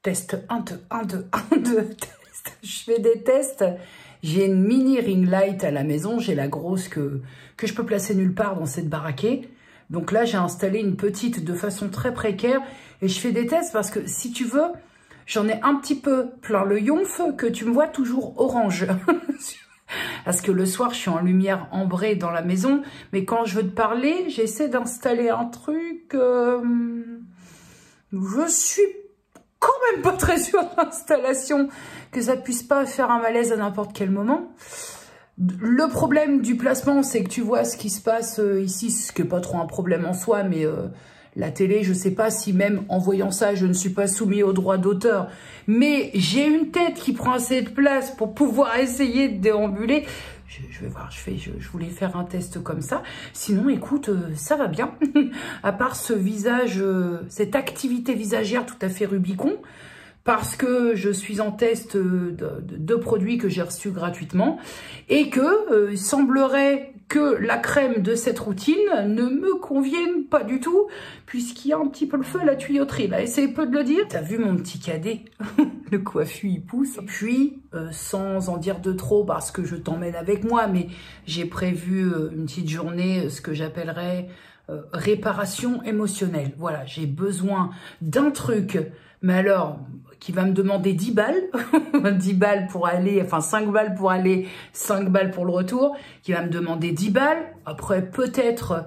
Test 1, 2, 1, 2, 1, 2, test. Je fais des tests. J'ai une mini ring light à la maison. J'ai la grosse que je peux placer nulle part dans cette baraquée. Donc là, j'ai installé une petite de façon très précaire. Et je fais des tests parce que, si tu veux, j'en ai un petit peu plein le yonf que tu me vois toujours orange. Parce que le soir, je suis en lumière ambrée dans la maison. Mais quand je veux te parler, j'essaie d'installer un truc. Je suis quand même pas très sûre de l'installation, que ça puisse pas faire un malaise à n'importe quel moment. Le problème du placement, c'est que tu vois ce qui se passe ici, ce qui n'est pas trop un problème en soi, mais la télé, je sais pas si même en voyant ça, je ne suis pas soumis aux droits d'auteur. Mais j'ai une tête qui prend assez de place pour pouvoir essayer de déambuler. Je vais voir, je voulais faire un test comme ça. Sinon, écoute, ça va bien. À part ce visage, cette activité visagère tout à fait Rubicon, parce que je suis en test de produits que j'ai reçus gratuitement et que il semblerait que la crème de cette routine ne me convienne pas du tout, puisqu'il y a un petit peu le feu à la tuyauterie. Là, essaye peu de le dire. T'as vu mon petit cadet? Le coiffu, il pousse. Puis, sans en dire de trop, parce que je t'emmène avec moi, mais j'ai prévu une petite journée, ce que j'appellerais réparation émotionnelle. Voilà, j'ai besoin d'un truc, mais alors, qui va me demander 10 balles, 10 balles pour aller, enfin 5 balles pour aller, 5 balles pour le retour, qui va me demander 10 balles. Après, peut-être,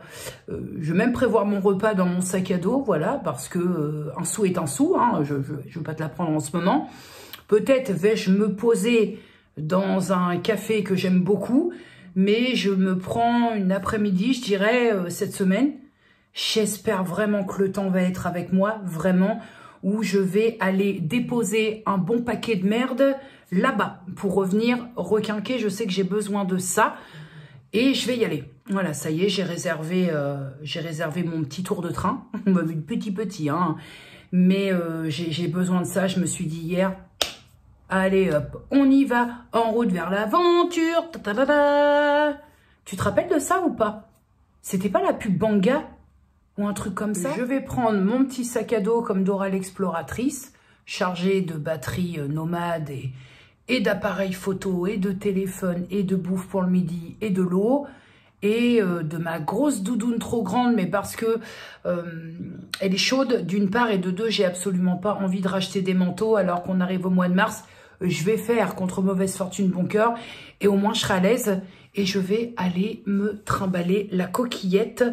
je vais même prévoir mon repas dans mon sac à dos, voilà, parce que un sou est un sou, hein, je veux pas te l'apprendre en ce moment. Peut-être vais-je me poser dans un café que j'aime beaucoup, mais je me prends une après-midi, je dirais, cette semaine. J'espère vraiment que le temps va être avec moi, vraiment, où je vais aller déposer un bon paquet de merde là-bas pour revenir requinquer. Je sais que j'ai besoin de ça et je vais y aller. Voilà, ça y est, j'ai réservé mon petit tour de train. Petit, hein. Mais j'ai besoin de ça. Je me suis dit hier, allez hop, on y va, en route vers l'aventure. Tu te rappelles de ça ou pas? C'était pas la pub Banga ou un truc comme ça? Je vais prendre mon petit sac à dos comme Dora l'exploratrice, chargé de batteries nomades et d'appareils photo et de téléphone et de bouffe pour le midi et de l'eau et de ma grosse doudoune trop grande, mais parce que elle est chaude d'une part et de deux, j'ai absolument pas envie de racheter des manteaux alors qu'on arrive au mois de mars. Je vais faire contre mauvaise fortune bon cœur et au moins je serai à l'aise et je vais aller me trimballer la coquillette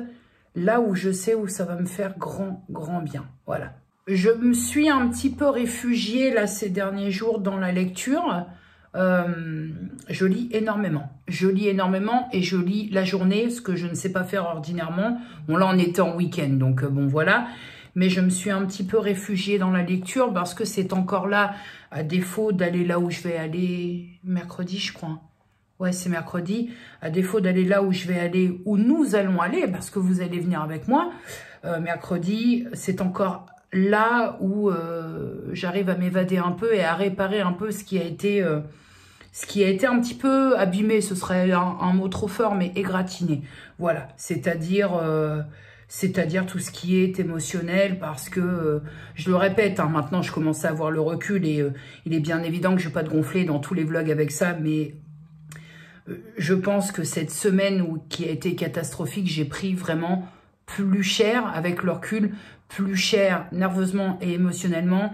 là où je sais où ça va me faire grand bien. Voilà. Je me suis un petit peu réfugiée là ces derniers jours dans la lecture. Je lis énormément. Je lis énormément et je lis la journée, ce que je ne sais pas faire ordinairement. Bon là on était en week-end donc bon voilà. Mais je me suis un petit peu réfugiée dans la lecture parce que c'est encore là, à défaut d'aller là où je vais aller mercredi je crois. Ouais, c'est mercredi. À défaut d'aller là où je vais aller, où nous allons aller, parce que vous allez venir avec moi, mercredi, c'est encore là où j'arrive à m'évader un peu et à réparer un peu ce qui a été un petit peu abîmé. Ce serait un mot trop fort, mais égratigné. Voilà, c'est-à-dire tout ce qui est émotionnel, parce que, je le répète, hein, maintenant je commence à avoir le recul et il est bien évident que je ne vais pas te gonfler dans tous les vlogs avec ça, mais je pense que cette semaine qui a été catastrophique, j'ai pris vraiment plus cher avec le recul, plus cher nerveusement et émotionnellement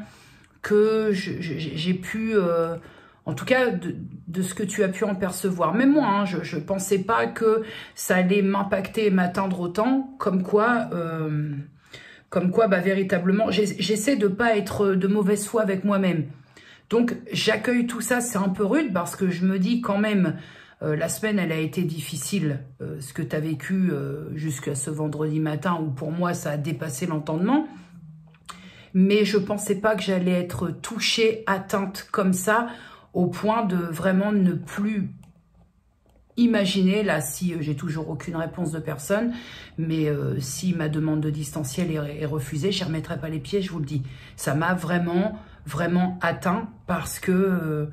que j'ai pu, en tout cas de ce que tu as pu en percevoir. Même moi, hein, je ne pensais pas que ça allait m'impacter et m'atteindre autant, comme quoi bah, véritablement, j'essaie de ne pas être de mauvaise foi avec moi-même. Donc j'accueille tout ça, c'est un peu rude parce que je me dis quand même, la semaine, elle a été difficile, ce que tu as vécu jusqu'à ce vendredi matin, où pour moi, ça a dépassé l'entendement. Mais je ne pensais pas que j'allais être touchée, atteinte comme ça, au point de vraiment ne plus imaginer, là, si j'ai toujours aucune réponse de personne, mais si ma demande de distanciel est refusée, je n'y remettrai pas les pieds, je vous le dis. Ça m'a vraiment atteint parce que...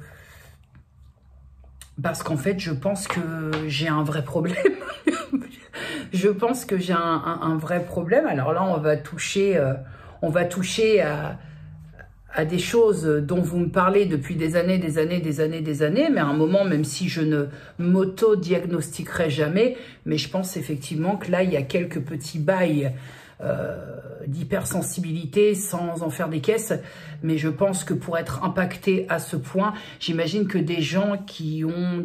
Parce qu'en fait, je pense que j'ai un vrai problème. Je pense que j'ai un vrai problème. Alors là, on va toucher à à des choses dont vous me parlez depuis des années, mais à un moment, même si je ne m'auto-diagnostiquerai jamais, mais je pense effectivement que là, il y a quelques petits bails d'hypersensibilité sans en faire des caisses, mais je pense que pour être impacté à ce point, j'imagine que des gens qui n'ont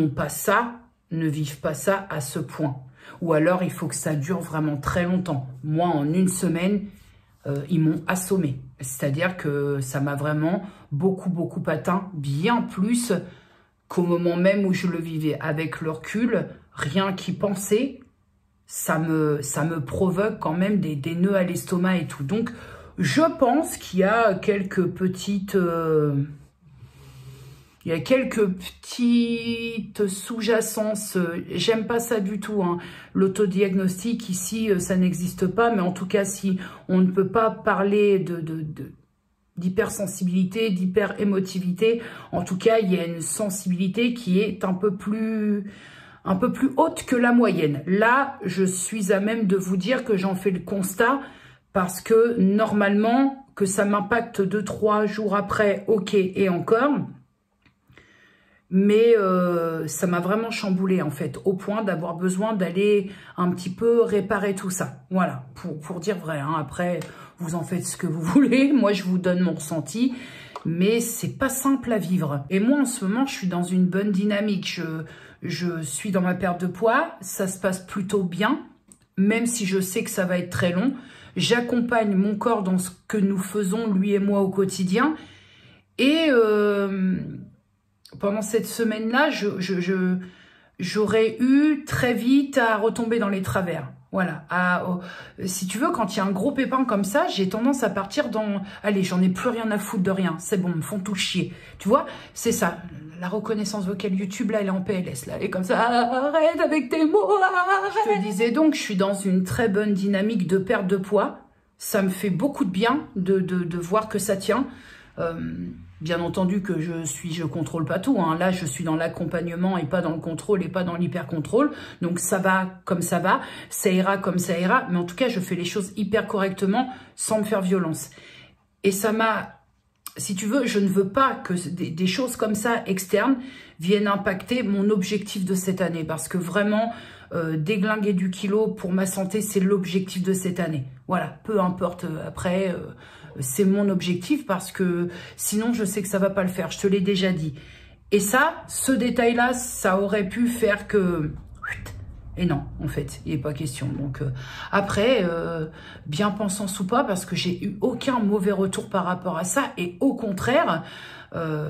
pas ça, ne vivent pas ça à ce point. Ou alors, il faut que ça dure vraiment très longtemps. Moi, en une semaine, ils m'ont assommé. C'est-à-dire que ça m'a vraiment beaucoup atteint, bien plus qu'au moment même où je le vivais. Avec le recul, rien qu'y penser, ça me provoque quand même des nœuds à l'estomac et tout. Donc, je pense qu'il y a quelques petites... il y a quelques petites sous-jacences, j'aime pas ça du tout, hein. L'autodiagnostic ici, ça n'existe pas, mais en tout cas, si on ne peut pas parler d'hypersensibilité, d'hyper-émotivité, en tout cas, il y a une sensibilité qui est un peu plus haute que la moyenne. Là, je suis à même de vous dire que j'en fais le constat, parce que normalement, que ça m'impacte 2-3 jours après, ok, et encore... Mais ça m'a vraiment chamboulé en fait, au point d'avoir besoin d'aller un petit peu réparer tout ça. Voilà, pour dire vrai, hein. Après, vous en faites ce que vous voulez. Moi, je vous donne mon ressenti, mais c'est pas simple à vivre. Et moi, en ce moment, je suis dans une bonne dynamique. Je suis dans ma perte de poids, ça se passe plutôt bien, même si je sais que ça va être très long. J'accompagne mon corps dans ce que nous faisons, lui et moi, au quotidien. Et... pendant cette semaine-là, j'aurais eu très vite à retomber dans les travers. Voilà. Si tu veux, quand il y a un gros pépin comme ça, j'ai tendance à partir dans... Allez, j'en ai plus rien à foutre de rien. C'est bon, ils me font tout chier. Tu vois, c'est ça. La reconnaissance vocale YouTube, là, elle est en PLS. Là, elle est comme ça. Arrête avec tes mots. Arrête. Je te disais donc, je suis dans une très bonne dynamique de perte de poids. Ça me fait beaucoup de bien de voir que ça tient. Bien entendu que je contrôle pas tout, hein. Là, je suis dans l'accompagnement et pas dans le contrôle et pas dans l'hyper-contrôle. Donc, ça va comme ça va, ça ira comme ça ira. Mais en tout cas, je fais les choses hyper correctement sans me faire violence. Et ça m'a... Si tu veux, je ne veux pas que des choses comme ça, externes, viennent impacter mon objectif de cette année. Parce que vraiment, déglinguer du kilo pour ma santé, c'est l'objectif de cette année. Voilà, peu importe après... c'est mon objectif parce que sinon, je sais que ça va pas le faire. Je te l'ai déjà dit. Et ça, ce détail-là, ça aurait pu faire que... Et non, en fait, il n'est pas question. Donc, après, bien pensance ou pas, parce que j'ai eu aucun mauvais retour par rapport à ça. Et au contraire,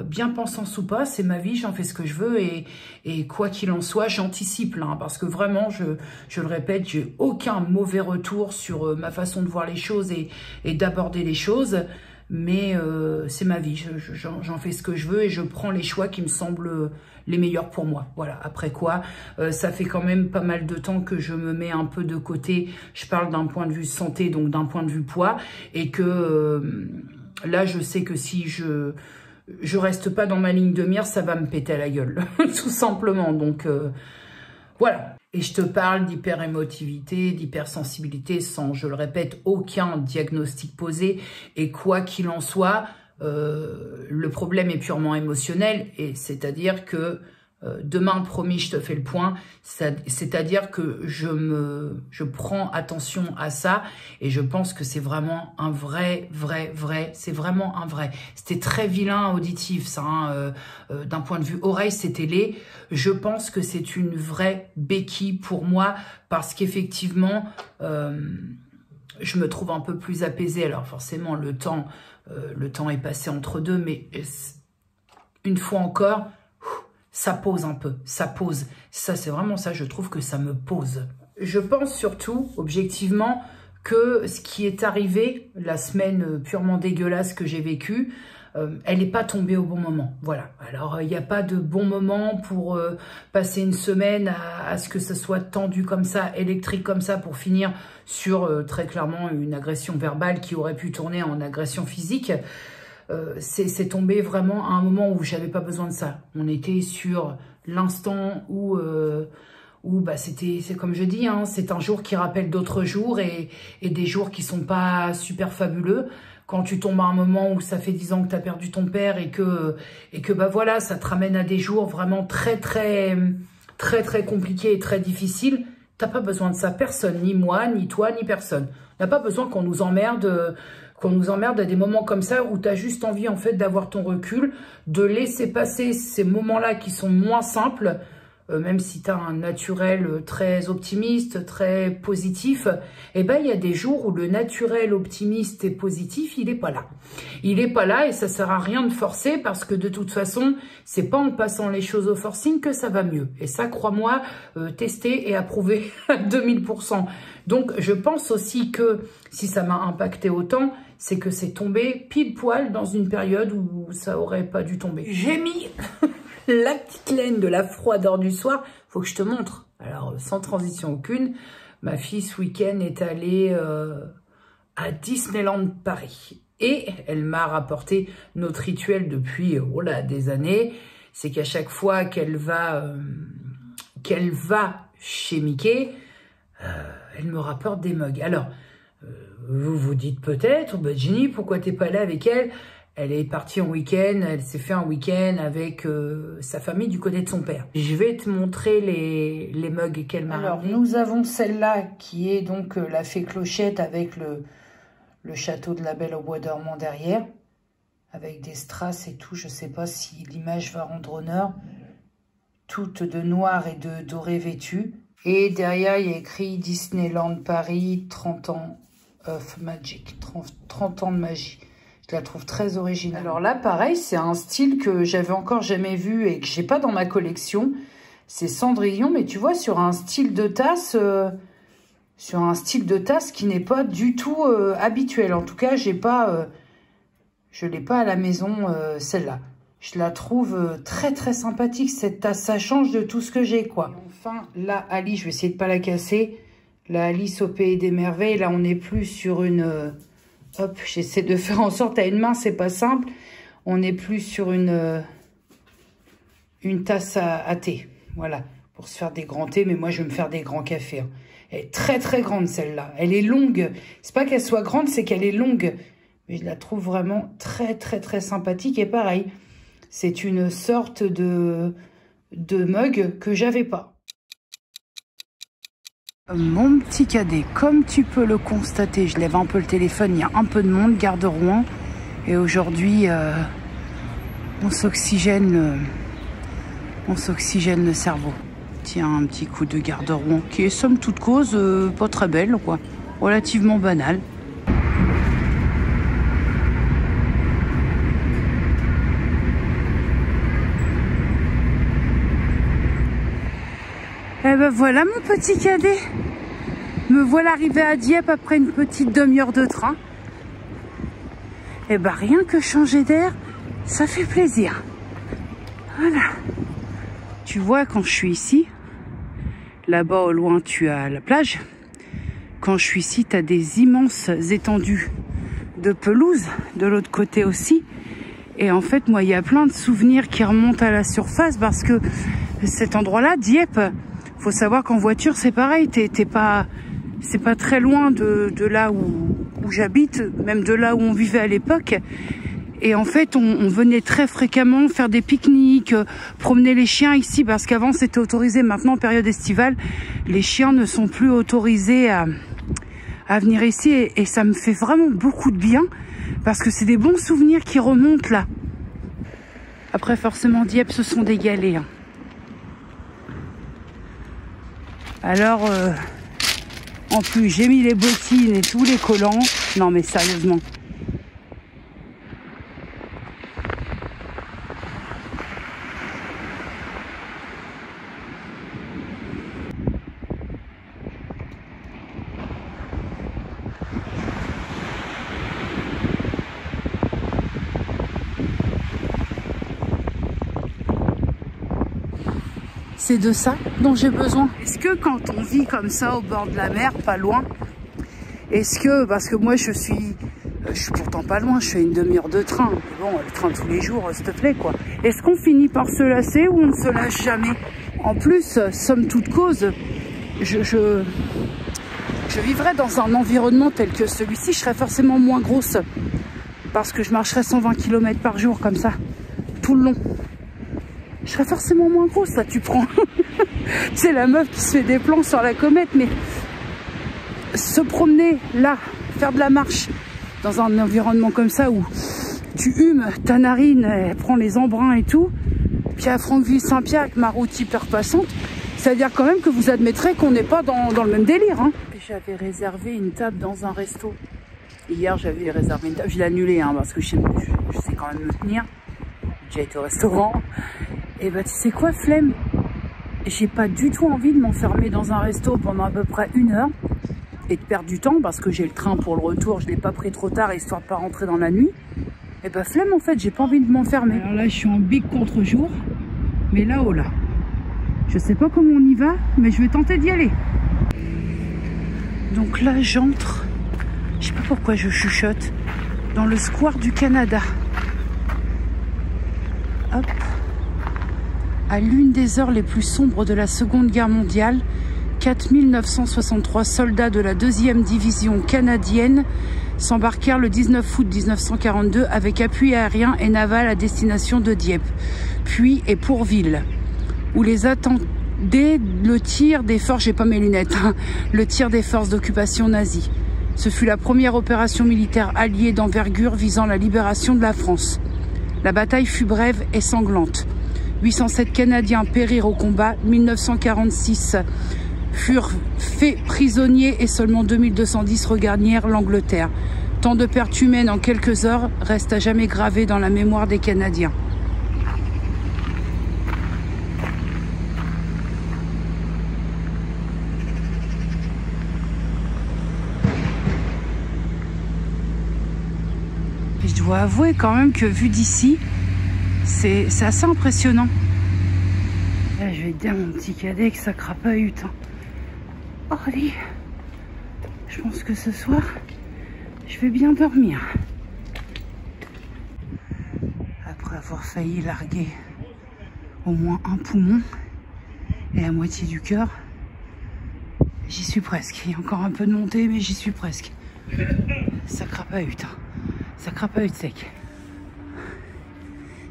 bien pensance ou pas, c'est ma vie, j'en fais ce que je veux. Et quoi qu'il en soit, j'anticipe là. Hein, parce que vraiment, je le répète, j'ai aucun mauvais retour sur ma façon de voir les choses et d'aborder les choses. Mais c'est ma vie, j'en fais ce que je veux et je prends les choix qui me semblent les meilleurs pour moi. Voilà, après quoi, ça fait quand même pas mal de temps que je me mets un peu de côté. Je parle d'un point de vue santé, donc d'un point de vue poids. Et que là, je sais que si je reste pas dans ma ligne de mire, ça va me péter à la gueule, tout simplement. Donc voilà. Et je te parle d'hyper-émotivité, d'hypersensibilité sans, je le répète, aucun diagnostic posé. Et quoi qu'il en soit, le problème est purement émotionnel. Et c'est-à-dire que demain, promis, je te fais le point. C'est-à-dire que je prends attention à ça. Et je pense que c'est vraiment un vrai. C'est vraiment un vrai. C'était très vilain auditif, ça. Hein, d'un point de vue oreille, c'était laid. Je pense que c'est une vraie béquille pour moi. Parce qu'effectivement, je me trouve un peu plus apaisée. Alors forcément, le temps est passé entre deux. Mais une fois encore... ça pose un peu, ça pose. Ça, c'est vraiment ça, je trouve que ça me pose. Je pense surtout, objectivement, que ce qui est arrivé, la semaine purement dégueulasse que j'ai vécue, elle n'est pas tombée au bon moment. Voilà. Alors, il n'y a pas de bon moment pour passer une semaine à ce que ça soit tendu comme ça, électrique comme ça, pour finir sur, très clairement, une agression verbale qui aurait pu tourner en agression physique. C'est tombé vraiment à un moment où j'avais pas besoin de ça. On était sur l'instant où bah c'est comme je dis, hein, c'est un jour qui rappelle d'autres jours et des jours qui sont pas super fabuleux. quand tu tombes à un moment où ça fait 10 ans que tu as perdu ton père et que bah voilà, ça te ramène à des jours vraiment très compliqués et très difficiles. T'as pas besoin de ça, personne, ni moi, ni toi, ni personne. On n'a pas besoin qu'on nous emmerde à des moments comme ça où tu as juste envie en fait d'avoir ton recul, de laisser passer ces moments-là qui sont moins simples, même si tu as un naturel très optimiste, très positif, eh ben il y a des jours où le naturel optimiste et positif, il est pas là. Il est pas là et ça sert à rien de forcer parce que de toute façon, c'est pas en passant les choses au forcing que ça va mieux. Et ça, crois-moi, testé et approuvé à 2000%. Donc, je pense aussi que si ça m'a impacté autant, c'est que c'est tombé pile poil dans une période où ça aurait pas dû tomber. J'ai mis la petite laine de la froideur du soir. Faut que je te montre. Alors, sans transition aucune, ma fille, ce week-end, est allée à Disneyland Paris. Et elle m'a rapporté notre rituel depuis des années. C'est qu'à chaque fois qu'elle va chez Mickey, elle me rapporte des mugs. Alors, vous vous dites peut-être, bah, Jenny, pourquoi t'es pas là avec elle? Elle est partie en week-end, elle s'est fait un week-end avec sa famille du côté de son père. Je vais te montrer les mugs qu'elle m'a ramenés. Alors, nous avons celle-là qui est donc la fée Clochette avec le château de la Belle au bois dormant derrière, avec des strass et tout. Je sais pas si l'image va rendre honneur. Toute de noir et de doré vêtue. Et derrière, il y a écrit Disneyland Paris, 30 ans of Magic, 30 ans de magie. Je la trouve très originale. Alors là, pareil, c'est un style que j'avais encore jamais vu et que j'ai pas dans ma collection. C'est Cendrillon, mais tu vois, sur un style de tasse, qui n'est pas du tout habituel. En tout cas, je l'ai pas à la maison, celle-là. Je la trouve très sympathique, cette tasse. Ça change de tout ce que j'ai, quoi. Et enfin, la Alice, je vais essayer de pas la casser. La Alice au Pays des Merveilles. Là, on n'est plus sur une... hop, j'essaie de faire en sorte à une main, c'est pas simple. On n'est plus sur une tasse à thé. Voilà, pour se faire des grands thés. Mais moi, je vais me faire des grands cafés. Hein. Elle est très grande, celle-là. Elle est longue. C'est pas qu'elle soit grande, c'est qu'elle est longue. Mais je la trouve vraiment très sympathique. Et pareil, c'est une sorte de mug que j'avais pas. Mon petit cadet, comme tu peux le constater, je lève un peu le téléphone, il y a un peu de monde, gare de Rouen. Et aujourd'hui, on s'oxygène le cerveau. Tiens, un petit coup de gare de Rouen, qui est somme toute cause pas très belle, quoi. Relativement banale. Et ben voilà mon petit cadet. Me voilà arrivé à Dieppe après une petite demi-heure de train. Et ben rien que changer d'air, ça fait plaisir. Voilà. Tu vois, quand je suis ici, là-bas au loin tu as la plage. Quand je suis ici, tu as des immenses étendues de pelouse, de l'autre côté aussi. Et en fait, moi, il y a plein de souvenirs qui remontent à la surface parce que cet endroit-là, Dieppe, faut savoir qu'en voiture, c'est pareil. C'est pas très loin de là où j'habite, même de là où on vivait à l'époque. Et en fait, on venait très fréquemment faire des pique-niques, promener les chiens ici, parce qu'avant, c'était autorisé. Maintenant, en période estivale, les chiens ne sont plus autorisés à venir ici. Et ça me fait vraiment beaucoup de bien, parce que c'est des bons souvenirs qui remontent là. Après, forcément, Dieppe, ce sont des galets. Hein. Alors, en plus, j'ai mis les bottines et tous les collants. Non, mais sérieusement. C'est de ça dont j'ai besoin. Est-ce que quand on vit comme ça au bord de la mer, pas loin, est-ce que, parce que moi je suis pourtant pas loin, je fais une demi-heure de train, mais bon, le train tous les jours, s'il te plaît quoi. Est-ce qu'on finit par se lasser ou on ne se lâche jamais? En plus, somme toute cause, je vivrais dans un environnement tel que celui-ci, je serais forcément moins grosse. parce que je marcherais 120 km par jour comme ça, tout le long. Je serais forcément moins grosse, ça tu prends. Tu sais, la meuf qui se fait des plans sur la comète, mais se promener là, faire de la marche dans un environnement comme ça où tu humes ta narine, elle prend les embruns et tout, puis à Franqueville-Saint-Pierre avec ma route hyper passante, c'est-à-dire quand même que vous admettrez qu'on n'est pas dans le même délire. Hein. J'avais réservé une table dans un resto. Hier, j'avais réservé une table, je l'ai annulée hein, parce que je sais quand même me tenir. J'ai déjà été au restaurant. Et bah tu sais quoi, flemme, j'ai pas du tout envie de m'enfermer dans un resto pendant à peu près 1 heure et de perdre du temps parce que j'ai le train pour le retour, je l'ai pas pris trop tard histoire de pas rentrer dans la nuit. Et bah flemme en fait, j'ai pas envie de m'enfermer. Alors là je suis en big contre-jour, mais là-haut là. Je sais pas comment on y va, mais je vais tenter d'y aller. Donc là j'entre, je sais pas pourquoi je chuchote, dans le square du Canada. Hop. À l'une des heures les plus sombres de la Seconde Guerre mondiale, 4963 soldats de la 2e division canadienne s'embarquèrent le 19 août 1942 avec appui aérien et naval à destination de Dieppe, puis et Pourville, où les attendait le tir des forces, j'ai pas mes lunettes, hein, le tir des forces d'occupation nazies. Ce fut la première opération militaire alliée d'envergure visant la libération de la France. La bataille fut brève et sanglante. 807 Canadiens périrent au combat, 1946 furent faits prisonniers et seulement 2210 regagnèrent l'Angleterre. Tant de pertes humaines en quelques heures restent à jamais gravées dans la mémoire des Canadiens. Et je dois avouer quand même que vu d'ici, c'est assez impressionnant. Là, je vais te dire mon petit cadet que ça crapahute. Hein. Oh, allez. Je pense que ce soir, je vais bien dormir. Après avoir failli larguer au moins un poumon et la moitié du cœur, j'y suis presque. Il y a encore un peu de montée, mais j'y suis presque. Ça crapahute. Hein. Ça crapahute sec.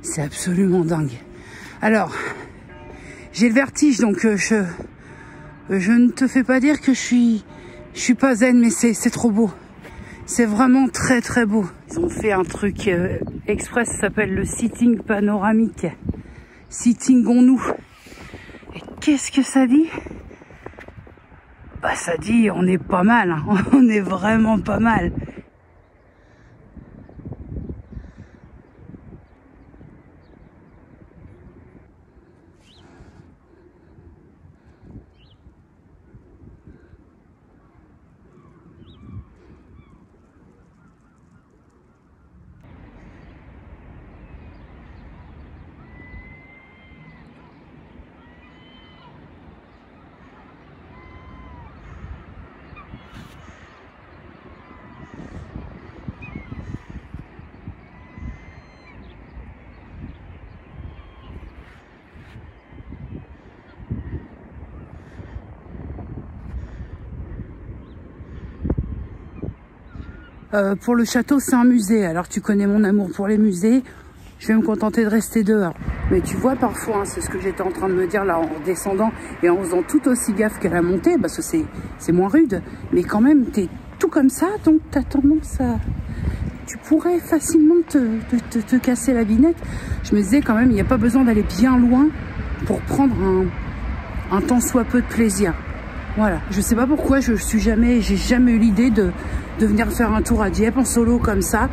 C'est absolument dingue. Alors, j'ai le vertige, donc je ne te fais pas dire que je suis pas zen, mais c'est trop beau. C'est vraiment très très beau. Ils ont fait un truc express, ça s'appelle le sitting panoramique. Sittingons-nous. Et qu'est-ce que ça dit? Bah ça dit on est pas mal, hein. On est vraiment pas mal. Pour le château, c'est un musée. Alors tu connais mon amour pour les musées. Je vais me contenter de rester dehors. Mais tu vois, parfois, hein, c'est ce que j'étais en train de me dire là en descendant et en faisant tout aussi gaffe qu'à la montée, parce que c'est moins rude. Mais quand même, t'es tout comme ça, donc t'as tendance à... Tu pourrais facilement te casser la binette. Je me disais quand même, il n'y a pas besoin d'aller bien loin pour prendre un tant soit peu de plaisir. Voilà. Je sais pas pourquoi j'ai jamais eu l'idée de venir faire un tour à Dieppe en solo comme ça.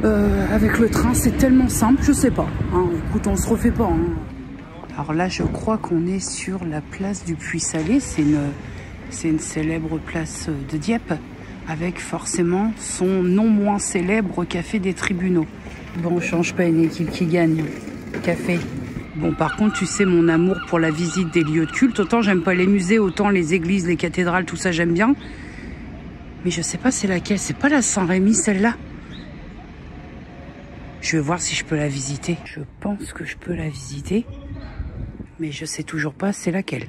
Avec le train, c'est tellement simple, je sais pas. Hein. Écoute, on se refait pas. Hein. Alors là, je crois qu'on est sur la place du Puy-Salé. C'est une célèbre place de Dieppe, avec forcément son non moins célèbre café des tribunaux. Bon, on change pas une équipe qui gagne. Café. Bon, par contre, tu sais mon amour pour la visite des lieux de culte. Autant j'aime pas les musées, autant les églises, les cathédrales, tout ça, j'aime bien. Mais je sais pas c'est laquelle. C'est pas la Saint-Rémy, celle-là? Je vais voir si je peux la visiter. Je pense que je peux la visiter. Mais je sais toujours pas c'est laquelle.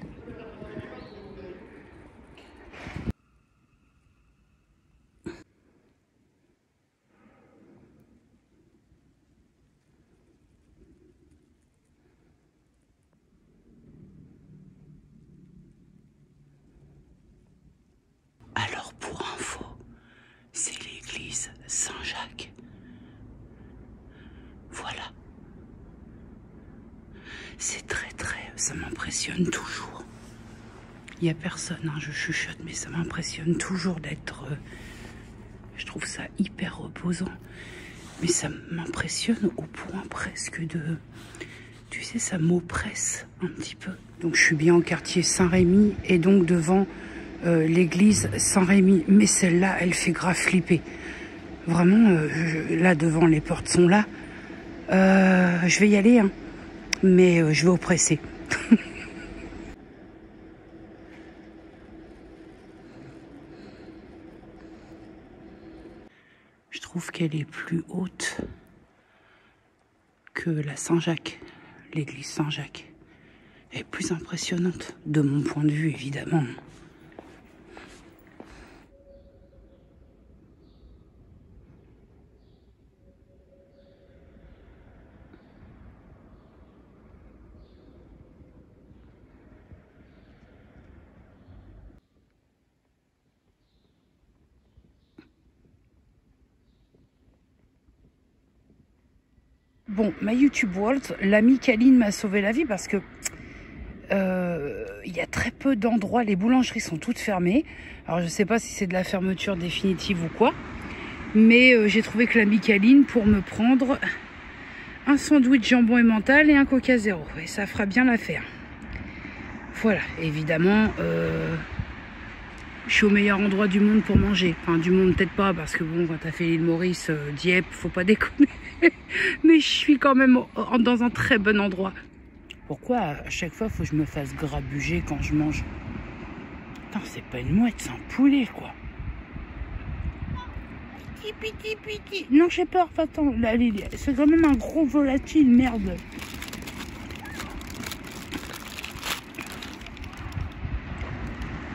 Saint-Jacques. Voilà. C'est très, ça m'impressionne toujours. Il n'y a personne, hein, je chuchote, mais ça m'impressionne toujours d'être... je trouve ça hyper reposant. Mais ça m'impressionne au point presque de... Tu sais, ça m'oppresse un petit peu. Donc je suis bien au quartier Saint-Rémy et donc devant l'église Saint-Rémy. Mais celle-là, elle fait grave flipper. Vraiment, là devant, les portes sont là. Je vais y aller, hein, mais je vais oppresser. Je trouve qu'elle est plus haute que la Saint-Jacques, l'église Saint-Jacques. Elle est plus impressionnante, de mon point de vue, évidemment. Bon, ma YouTube World, l'amie Kaline m'a sauvé la vie parce que il y a très peu d'endroits, les boulangeries sont toutes fermées. Alors je sais pas si c'est de la fermeture définitive ou quoi, mais j'ai trouvé que l'amie Kaline pour me prendre un sandwich jambon et mental et un Coca Zéro. Et ça fera bien l'affaire. Voilà, évidemment, je suis au meilleur endroit du monde pour manger. Enfin, du monde peut-être pas, parce que bon, quand t'as fait l'île Maurice, Dieppe, faut pas déconner. Mais je suis quand même dans un très bon endroit. Pourquoi à chaque fois, faut que je me fasse grabuger quand je mange? Putain, c'est pas une mouette, c'est un poulet, quoi. Piti, piti, piti. Non, j'ai peur, attends, c'est quand même un gros volatile, merde.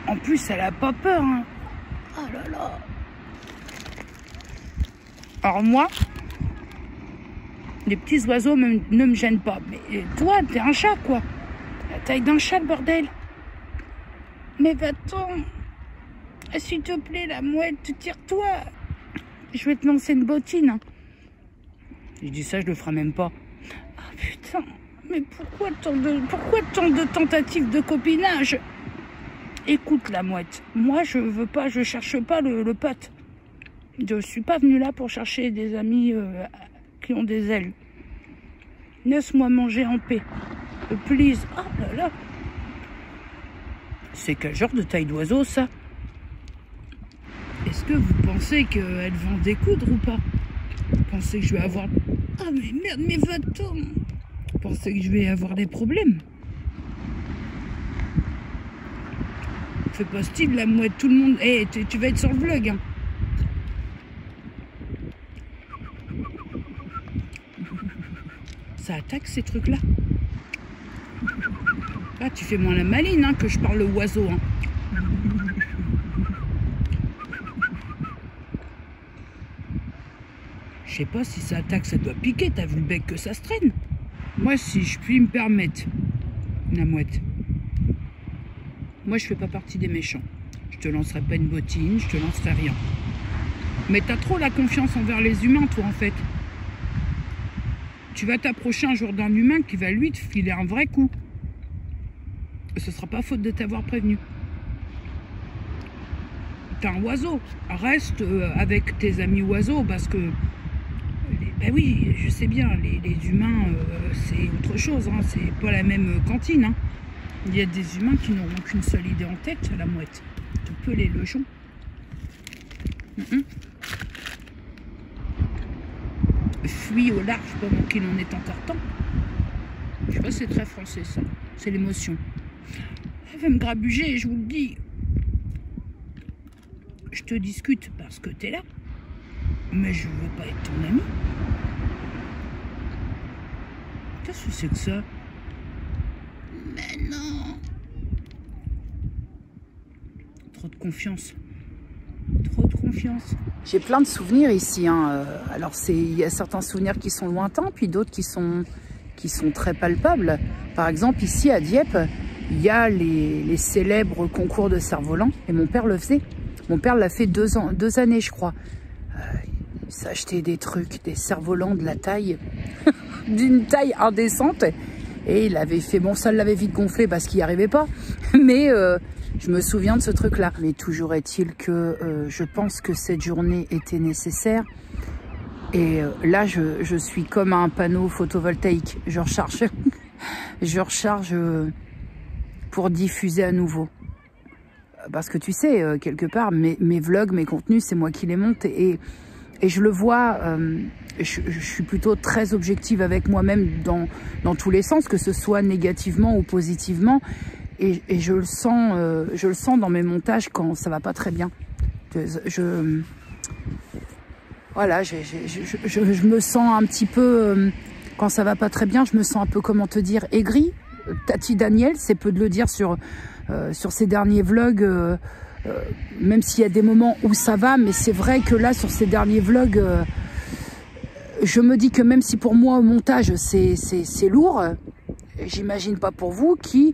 En plus, elle a pas peur, hein. Oh là là. Alors moi, les petits oiseaux ne me gênent pas. Mais toi, t'es un chat, quoi. La taille d'un chat, le bordel. Mais va-t'en. S'il te plaît, la mouette, tire-toi. Je vais te lancer une bottine. Hein. Je dis ça, je le ferai même pas. Ah putain, mais pourquoi tant de tentatives de copinage? Écoute la mouette, moi je veux pas, je cherche pas le pote. Je suis pas venue là pour chercher des amis qui ont des ailes. Laisse-moi manger en paix. Please. Oh là là. C'est quel genre de taille d'oiseau ça? Est-ce que vous pensez qu'elles vont découdre ou pas? Vous pensez que je vais avoir... Ah mais merde, mais va-t'en. Vous pensez que je vais avoir des problèmes? Fais pas style la mouette, tout le monde... Eh, hey, tu vas être sur le vlog, hein. Ça attaque ces trucs-là. Là, tu fais moins la maline, hein, que je parle au oiseau, hein. Je sais pas si ça attaque, ça doit piquer. T'as vu le bec que ça se traîne? Moi, si je puis me permettre, la mouette. Moi, je fais pas partie des méchants. Je te lancerai pas une bottine, je te lancerai rien. Mais t'as trop la confiance envers les humains, toi, en fait. Tu vas t'approcher un jour d'un humain qui va, lui, te filer un vrai coup. Ce sera pas faute de t'avoir prévenu. T'es un oiseau. Reste avec tes amis oiseaux, parce que... Ben oui, je sais bien, les humains, c'est autre chose. Hein, c'est pas la même cantine, hein. Il y a des humains qui n'auront qu'une seule idée en tête, la mouette. Tu peux les leçons. Fuis au large pendant qu'il en est encore temps. Je sais pas, c'est très français ça. C'est l'émotion. Elle va me grabuger, je vous le dis. Je te discute parce que t'es là. Mais je veux pas être ton ami. Qu'est-ce que c'est que ça? Mais non. Trop de confiance. Trop de confiance. J'ai plein de souvenirs ici. Hein. Alors, il y a certains souvenirs qui sont lointains, puis d'autres qui sont très palpables. Par exemple, ici à Dieppe, il y a les célèbres concours de cerf-volant. Et mon père le faisait. Mon père l'a fait 2 années, je crois. Il s'est acheté des trucs, des cerfs-volants de la taille, d'une taille indécente. Et il avait fait, bon, ça l'avait vite gonflé parce qu'il n'y arrivait pas. Mais je me souviens de ce truc-là. Mais toujours est-il que je pense que cette journée était nécessaire. Et là, je suis comme un panneau photovoltaïque. Je recharge, je recharge pour diffuser à nouveau. Parce que tu sais, quelque part, mes vlogs, mes contenus, c'est moi qui les monte. Et je le vois, je suis plutôt très objective avec moi-même dans tous les sens, que ce soit négativement ou positivement. Et je le sens dans mes montages quand ça va pas très bien. Voilà, je me sens un petit peu, quand ça va pas très bien, je me sens un peu, comment te dire, aigrie. Tati Daniel, c'est peu de le dire sur ces derniers vlogs, même s'il y a des moments où ça va, mais c'est vrai que là, sur ces derniers vlogs, je me dis que même si pour moi, au montage, c'est lourd, j'imagine pas pour vous qui...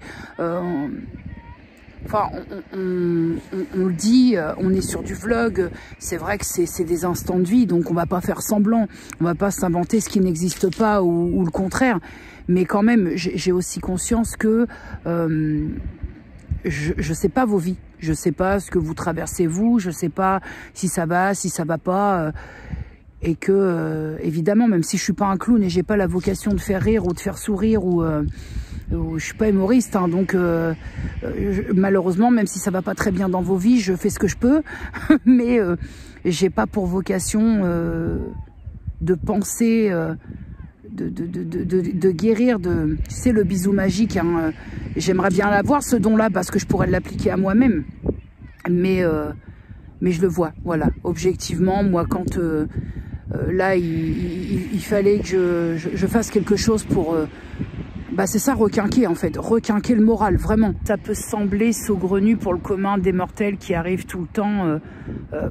Enfin, on le dit, on est sur du vlog, c'est vrai que c'est des instants de vie, donc on va pas faire semblant, on va pas s'inventer ce qui n'existe pas ou le contraire. Mais quand même, j'ai aussi conscience que je sais pas vos vies, je sais pas ce que vous traversez vous, je sais pas si ça va pas, et que évidemment, même si je suis pas un clown et j'ai pas la vocation de faire rire ou de faire sourire ou je suis pas humoriste, hein, donc malheureusement, même si ça va pas très bien dans vos vies, je fais ce que je peux, mais j'ai pas pour vocation de penser, de guérir, tu sais, le bisou magique. Hein, j'aimerais bien l'avoir, ce don-là, parce que je pourrais l'appliquer à moi-même, mais je le vois, voilà. Objectivement, moi, quand là, il fallait que je fasse quelque chose pour... bah c'est ça, requinquer en fait, requinquer le moral, vraiment. Ça peut sembler saugrenu pour le commun des mortels qui arrivent tout le temps.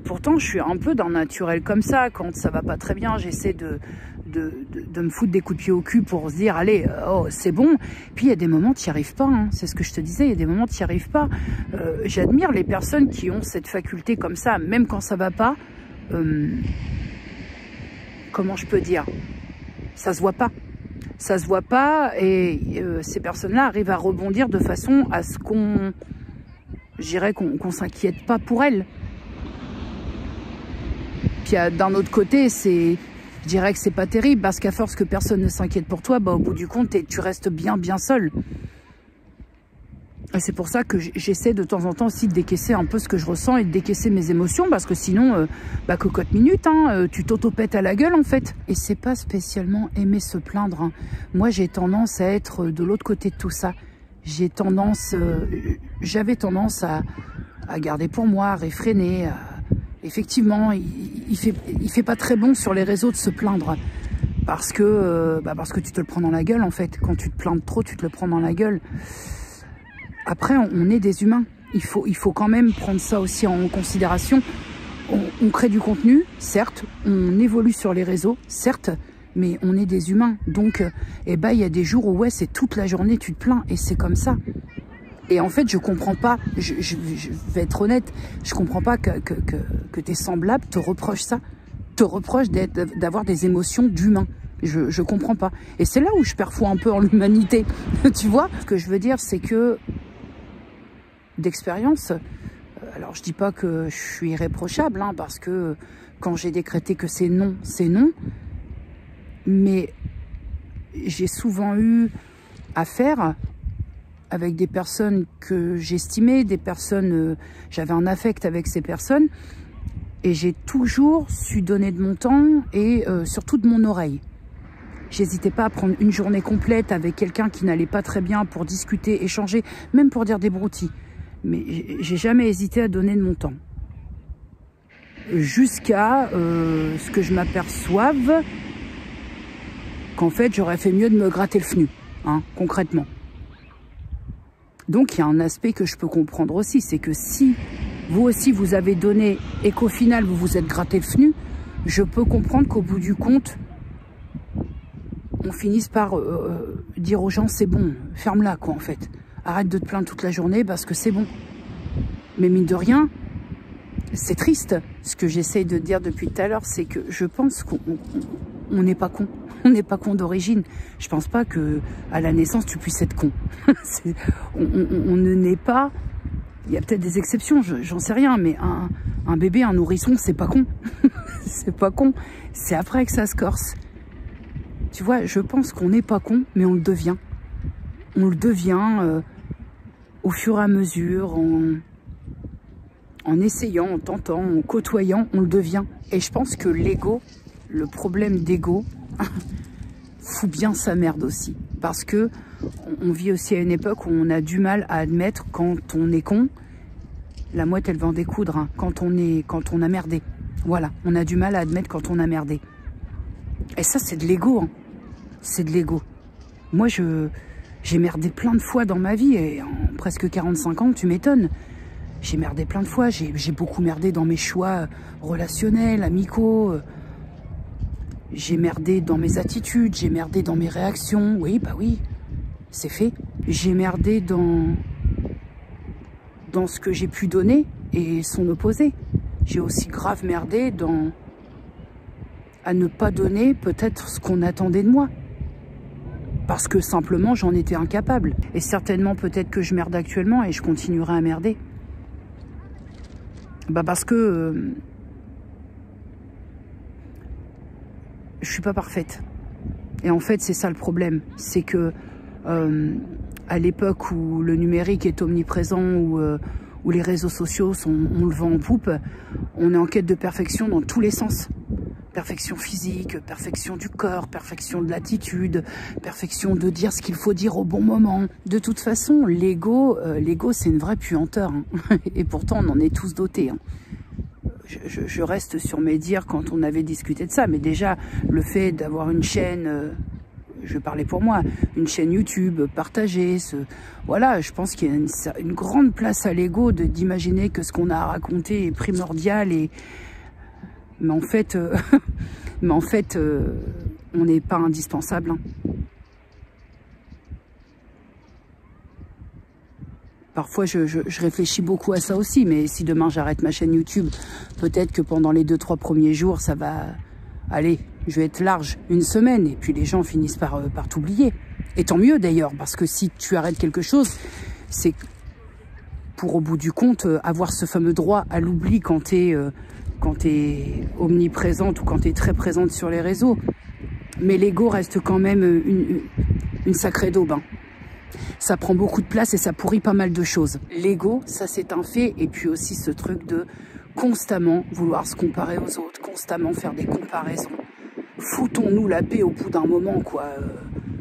Pourtant, je suis un peu d'un naturel comme ça. Quand ça va pas très bien, j'essaie de me foutre des coups de pied au cul pour se dire, allez, oh, c'est bon. Puis il y a des moments tu n'y arrives pas, hein. C'est ce que je te disais, il y a des moments tu n'y arrives pas. J'admire les personnes qui ont cette faculté comme ça, même quand ça va pas. Comment je peux dire? Ça se voit pas. Ça se voit pas, et ces personnes-là arrivent à rebondir de façon à ce qu'on, je dirais qu'on s'inquiète pas pour elles. Puis d'un autre côté, je dirais que c'est pas terrible, parce qu'à force que personne ne s'inquiète pour toi, bah, au bout du compte, tu restes bien seul. Et c'est pour ça que j'essaie de temps en temps aussi de décaisser un peu ce que je ressens et de décaisser mes émotions, parce que sinon, bah, cocotte minute, hein, tu t'auto-pètes à la gueule en fait. Et c'est pas spécialement aimer se plaindre, hein. Moi, j'ai tendance à être de l'autre côté de tout ça. J'avais tendance à garder pour moi, à réfréner. Effectivement, il fait pas très bon sur les réseaux de se plaindre. Parce que tu te le prends dans la gueule en fait. Quand tu te plains trop, tu te le prends dans la gueule. Après, on est des humains. Il faut quand même prendre ça aussi en considération. On crée du contenu, certes. On évolue sur les réseaux, certes. Mais on est des humains. Donc, il y a des jours où, ouais, c'est toute la journée, tu te plains. Et c'est comme ça. Et en fait, je comprends pas. Je vais être honnête. Je comprends pas que tes semblables te reprochent ça. Te reprochent d'avoir des émotions d'humain. Je comprends pas. Et c'est là où je perds foi un peu en l'humanité. Tu vois? Ce que je veux dire, c'est que d'expérience, alors je dis pas que je suis irréprochable, hein, parce que quand j'ai décrété que c'est non, mais j'ai souvent eu affaire avec des personnes que j'estimais, des personnes, j'avais un affect avec ces personnes, et j'ai toujours su donner de mon temps et surtout de mon oreille. J'hésitais pas à prendre une journée complète avec quelqu'un qui n'allait pas très bien pour discuter, échanger, même pour dire des broutilles. Mais j'ai jamais hésité à donner de mon temps. Jusqu'à ce que je m'aperçoive qu'en fait, j'aurais fait mieux de me gratter le fnu, hein, concrètement. Donc, il y a un aspect que je peux comprendre aussi, c'est que si vous aussi, vous avez donné et qu'au final, vous vous êtes gratté le fnu, je peux comprendre qu'au bout du compte, on finisse par dire aux gens, c'est bon, ferme-la, quoi, en fait. Arrête de te plaindre toute la journée parce que c'est bon. Mais mine de rien, c'est triste. ce que j'essaye de dire depuis tout à l'heure, c'est que je pense qu'on n'est pas con. On n'est pas con d'origine. Je pense pas que à la naissance tu puisses être con. On ne naît pas. Il y a peut-être des exceptions, j'en sais rien, mais un bébé, un nourrisson, c'est pas con. C'est pas con. C'est après que ça se corse. Tu vois, je pense qu'on n'est pas con, mais on le devient. On le devient au fur et à mesure, en essayant, en tentant, en côtoyant, on le devient. Et je pense que l'ego, le problème d'ego, fout bien sa merde aussi. Parce que on vit aussi à une époque où on a du mal à admettre quand on est con. La mouette, elle va en découdre, hein, quand on a merdé. Voilà, on a du mal à admettre quand on a merdé. Et ça, c'est de l'ego. Hein. C'est de l'ego. Moi, j'ai merdé plein de fois dans ma vie. Et en presque 45 ans, tu m'étonnes. J'ai merdé plein de fois. J'ai beaucoup merdé dans mes choix relationnels, amicaux. J'ai merdé dans mes attitudes. J'ai merdé dans mes réactions. Oui, bah oui, c'est fait. J'ai merdé dans ce que j'ai pu donner et son opposé. J'ai aussi grave merdé à ne pas donner peut-être ce qu'on attendait de moi. Parce que simplement, j'en étais incapable. Et certainement, peut-être que je merde actuellement et je continuerai à merder. Bah parce que je suis pas parfaite. Et en fait, c'est ça le problème. C'est que à l'époque où le numérique est omniprésent, où les réseaux sociaux on le vend en poupe, on est en quête de perfection dans tous les sens. Perfection physique, perfection du corps, perfection de l'attitude, perfection de dire ce qu'il faut dire au bon moment. De toute façon, l'ego, c'est une vraie puanteur. Hein. Et pourtant, on en est tous dotés. Hein. Je reste sur mes dires quand on avait discuté de ça. Mais déjà, le fait d'avoir une chaîne... je parlais pour moi, une chaîne YouTube partagée, voilà, je pense qu'il y a une grande place à l'ego d'imaginer que ce qu'on a à raconter est primordial, mais en fait, on n'est pas indispensable. Hein. Parfois, je réfléchis beaucoup à ça aussi, mais si demain j'arrête ma chaîne YouTube, peut-être que pendant les 2-3 premiers jours, ça va... Allez, je vais être large, une semaine, et puis les gens finissent par t'oublier. Et tant mieux d'ailleurs, parce que si tu arrêtes quelque chose, c'est pour au bout du compte avoir ce fameux droit à l'oubli quand t'es omniprésente ou quand t'es très présente sur les réseaux. Mais l'ego reste quand même une sacrée daube. Hein. Ça prend beaucoup de place et ça pourrit pas mal de choses. L'ego, ça c'est un fait, et puis aussi ce truc de constamment vouloir se comparer aux autres, constamment faire des comparaisons. Foutons-nous la paix au bout d'un moment, quoi.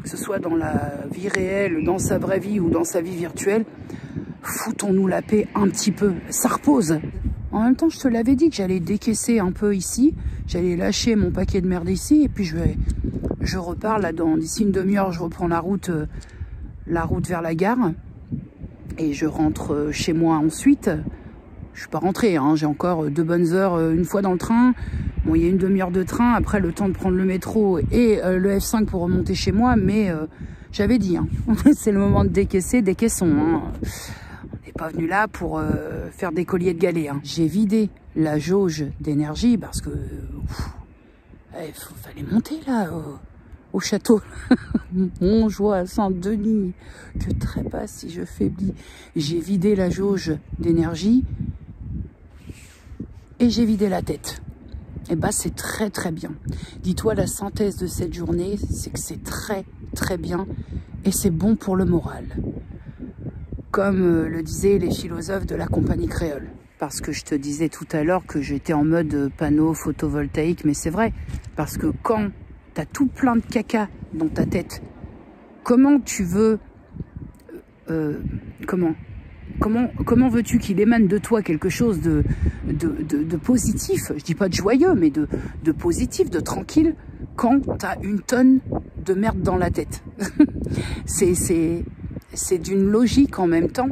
Que ce soit dans la vie réelle, dans sa vraie vie ou dans sa vie virtuelle, foutons-nous la paix un petit peu. Ça repose. En même temps, je te l'avais dit que j'allais décaisser un peu ici, j'allais lâcher mon paquet de merde ici, et puis je repars là d'ici une demi-heure, je reprends la route vers la gare, et je rentre chez moi ensuite. Je suis pas rentrée, hein, j'ai encore 2 bonnes heures, une fois dans le train. Bon, il y a une demi-heure de train, après le temps de prendre le métro et le F5 pour remonter chez moi, mais j'avais dit, hein, c'est le moment de décaisser, décaissons. Hein. On n'est pas venu là pour faire des colliers de galets. Hein. J'ai vidé la jauge d'énergie parce que fallait monter là au château. Mon joie, Saint-Denis, que trépasse si je faiblis. J'ai vidé la jauge d'énergie et j'ai vidé la tête. Et bah c'est très très bien. Dis-toi, la synthèse de cette journée, c'est que c'est très très bien et c'est bon pour le moral. Comme le disaient les philosophes de la compagnie créole. Parce que je te disais tout à l'heure que j'étais en mode panneau photovoltaïque, mais c'est vrai. Parce que quand tu as tout plein de caca dans ta tête, comment tu veux... Comment veux-tu qu'il émane de toi quelque chose de positif? Je dis pas de joyeux, mais de positif, de tranquille, quand tu as une tonne de merde dans la tête. C'est d'une logique en même temps.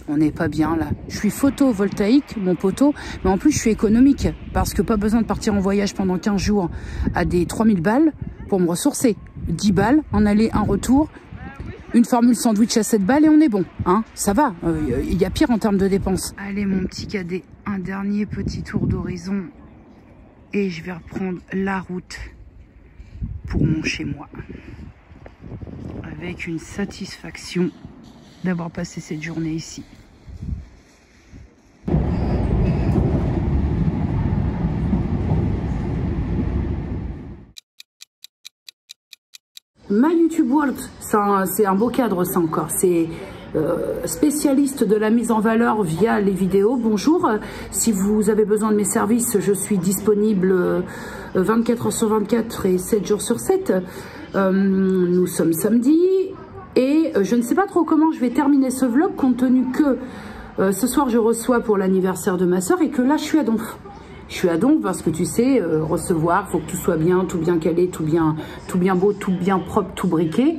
On n'est pas bien là. Je suis photovoltaïque, mon poteau, mais en plus je suis économique, parce que pas besoin de partir en voyage pendant 15 jours à des 3000 balles pour me ressourcer. 10 balles, en aller, un retour. Une formule sandwich à 7 balles et on est bon. Hein, ça va, il y a pire en termes de dépenses. Allez mon petit cadet, un dernier petit tour d'horizon. Et je vais reprendre la route pour mon chez moi. Avec une satisfaction d'avoir passé cette journée ici. My YouTube World, c'est un beau cadre ça encore. C'est spécialiste de la mise en valeur via les vidéos. Bonjour, si vous avez besoin de mes services, je suis disponible 24 heures sur 24 et 7 jours sur 7. Nous sommes samedi et je ne sais pas trop comment je vais terminer ce vlog compte tenu que ce soir je reçois pour l'anniversaire de ma soeur et que là je suis à Donf. Je suis à Donf parce que tu sais, recevoir, faut que tout soit bien, tout bien calé, tout bien beau, tout bien propre, tout briqué,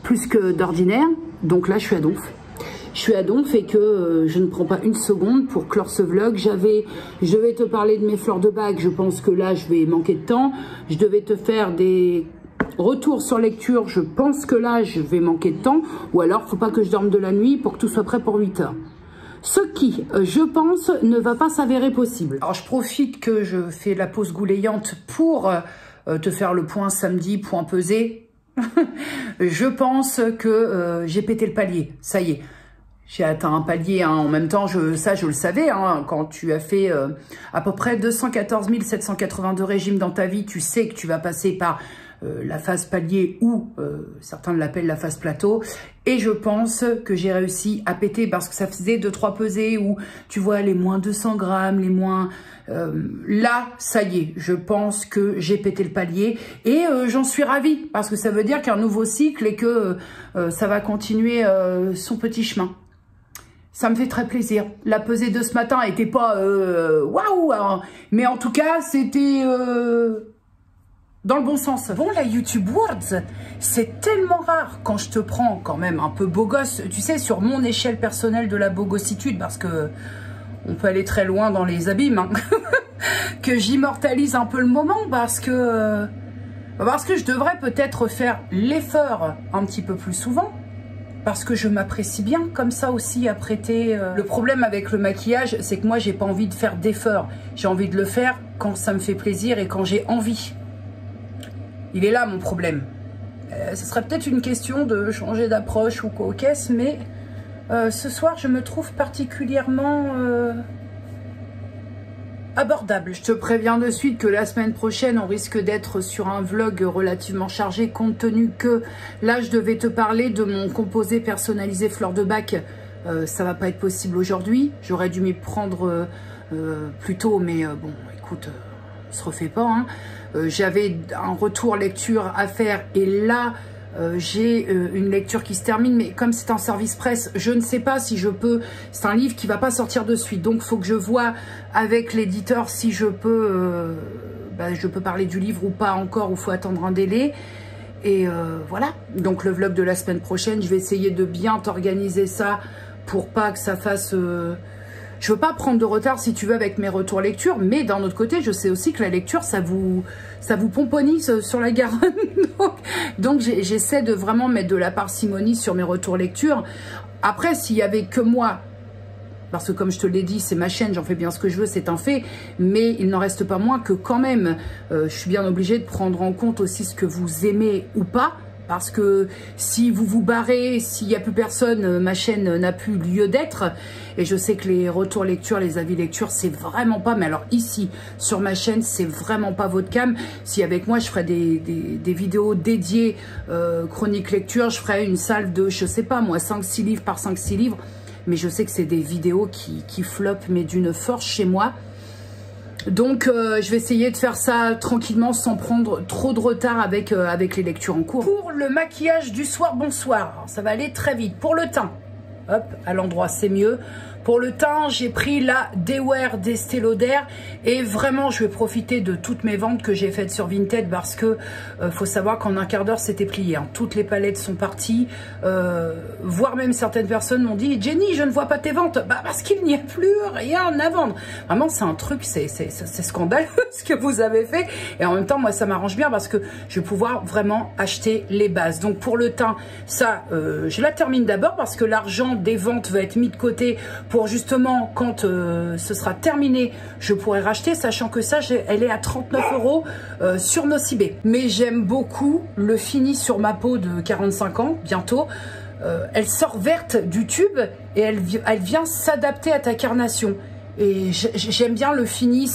plus que d'ordinaire. Donc là, je suis à Donf. Je suis à Donf et que je ne prends pas une seconde pour clore ce vlog. Je vais te parler de mes fleurs de bac. Je pense que là, je vais manquer de temps. Je devais te faire des retours sur lecture. Je pense que là, je vais manquer de temps. Ou alors, faut pas que je dorme de la nuit pour que tout soit prêt pour 8 heures. Ce qui, je pense, ne va pas s'avérer possible. Alors, je profite que je fais la pause goulayante pour te faire le point samedi, point pesé. Je pense que j'ai pété le palier. Ça y est, j'ai atteint un palier. Hein. En même temps, ça, je le savais. Hein. Quand tu as fait à peu près 214 782 régimes dans ta vie, tu sais que tu vas passer par la phase palier ou certains l'appellent la phase plateau. Et je pense que j'ai réussi à péter parce que ça faisait 2-3 pesées où tu vois les moins 200 grammes, les moins... là, ça y est, je pense que j'ai pété le palier et j'en suis ravie parce que ça veut dire qu'il y a un nouveau cycle et que ça va continuer son petit chemin. Ça me fait très plaisir. La pesée de ce matin n'était pas waouh, hein, mais en tout cas, c'était... dans le bon sens. Bon, la YouTube Words, c'est tellement rare quand je te prends quand même un peu beau gosse, tu sais, sur mon échelle personnelle de la bogossitude, parce que on peut aller très loin dans les abîmes, hein, que j'immortalise un peu le moment, parce que je devrais peut-être faire l'effort un petit peu plus souvent, parce que je m'apprécie bien comme ça aussi à prêter. Le problème avec le maquillage, c'est que moi, j'ai pas envie de faire d'effort. J'ai envie de le faire quand ça me fait plaisir et quand j'ai envie. Il est là mon problème. Ce serait peut-être une question de changer d'approche ou quoi aux caisses, mais ce soir je me trouve particulièrement abordable. Je te préviens de suite que la semaine prochaine on risque d'être sur un vlog relativement chargé compte tenu que là je devais te parler de mon composé personnalisé fleur de bac. Ça va pas être possible aujourd'hui. J'aurais dû m'y prendre plus tôt, mais bon écoute, se refait pas, hein. J'avais un retour lecture à faire et là j'ai une lecture qui se termine, mais comme c'est un service presse, je ne sais pas si je peux, c'est un livre qui va pas sortir de suite, donc il faut que je vois avec l'éditeur si je peux parler du livre ou pas encore, ou faut attendre un délai. Et voilà, donc le vlog de la semaine prochaine, je vais essayer de bien t'organiser ça pour pas que ça fasse... Je veux pas prendre de retard, si tu veux, avec mes retours lecture, mais d'un autre côté, je sais aussi que la lecture, ça vous pomponise sur la Garonne. Donc j'essaie de vraiment mettre de la parcimonie sur mes retours lecture. Après, s'il y avait que moi, parce que comme je te l'ai dit, c'est ma chaîne, j'en fais bien ce que je veux, c'est un fait, mais il n'en reste pas moins que quand même, je suis bien obligée de prendre en compte aussi ce que vous aimez ou pas. Parce que si vous vous barrez, s'il n'y a plus personne, ma chaîne n'a plus lieu d'être. Et je sais que les retours lecture, les avis lecture, c'est vraiment pas... Mais alors ici, sur ma chaîne, c'est vraiment pas votre cam. Si avec moi, je ferais des vidéos dédiées chronique lecture, je ferais une salve de, je sais pas moi, 5-6 livres par 5-6 livres. Mais je sais que c'est des vidéos qui flopent, mais d'une force chez moi. Donc je vais essayer de faire ça tranquillement sans prendre trop de retard avec les lectures en cours. Pour le maquillage du soir, bonsoir, alors, ça va aller très vite. Pour le teint, hop, à l'endroit c'est mieux. Pour le teint, j'ai pris la Daywear d'Estée Lauder et vraiment, je vais profiter de toutes mes ventes que j'ai faites sur Vinted parce que faut savoir qu'en un quart d'heure, c'était plié. Hein. Toutes les palettes sont parties, voire même certaines personnes m'ont dit « Jenny, je ne vois pas tes ventes. » Bah, parce qu'il n'y a plus rien à vendre. Vraiment, c'est un truc, c'est scandaleux ce que vous avez fait. Et en même temps, moi, ça m'arrange bien parce que je vais pouvoir vraiment acheter les bases. Donc, pour le teint, ça, je la termine d'abord parce que l'argent des ventes va être mis de côté pour justement, quand ce sera terminé, je pourrai racheter, sachant que ça, elle est à 39 € sur Nocibé. Mais j'aime beaucoup le fini sur ma peau de 45 ans, bientôt. Elle sort verte du tube et elle vient s'adapter à ta carnation. Et j'aime bien le fini,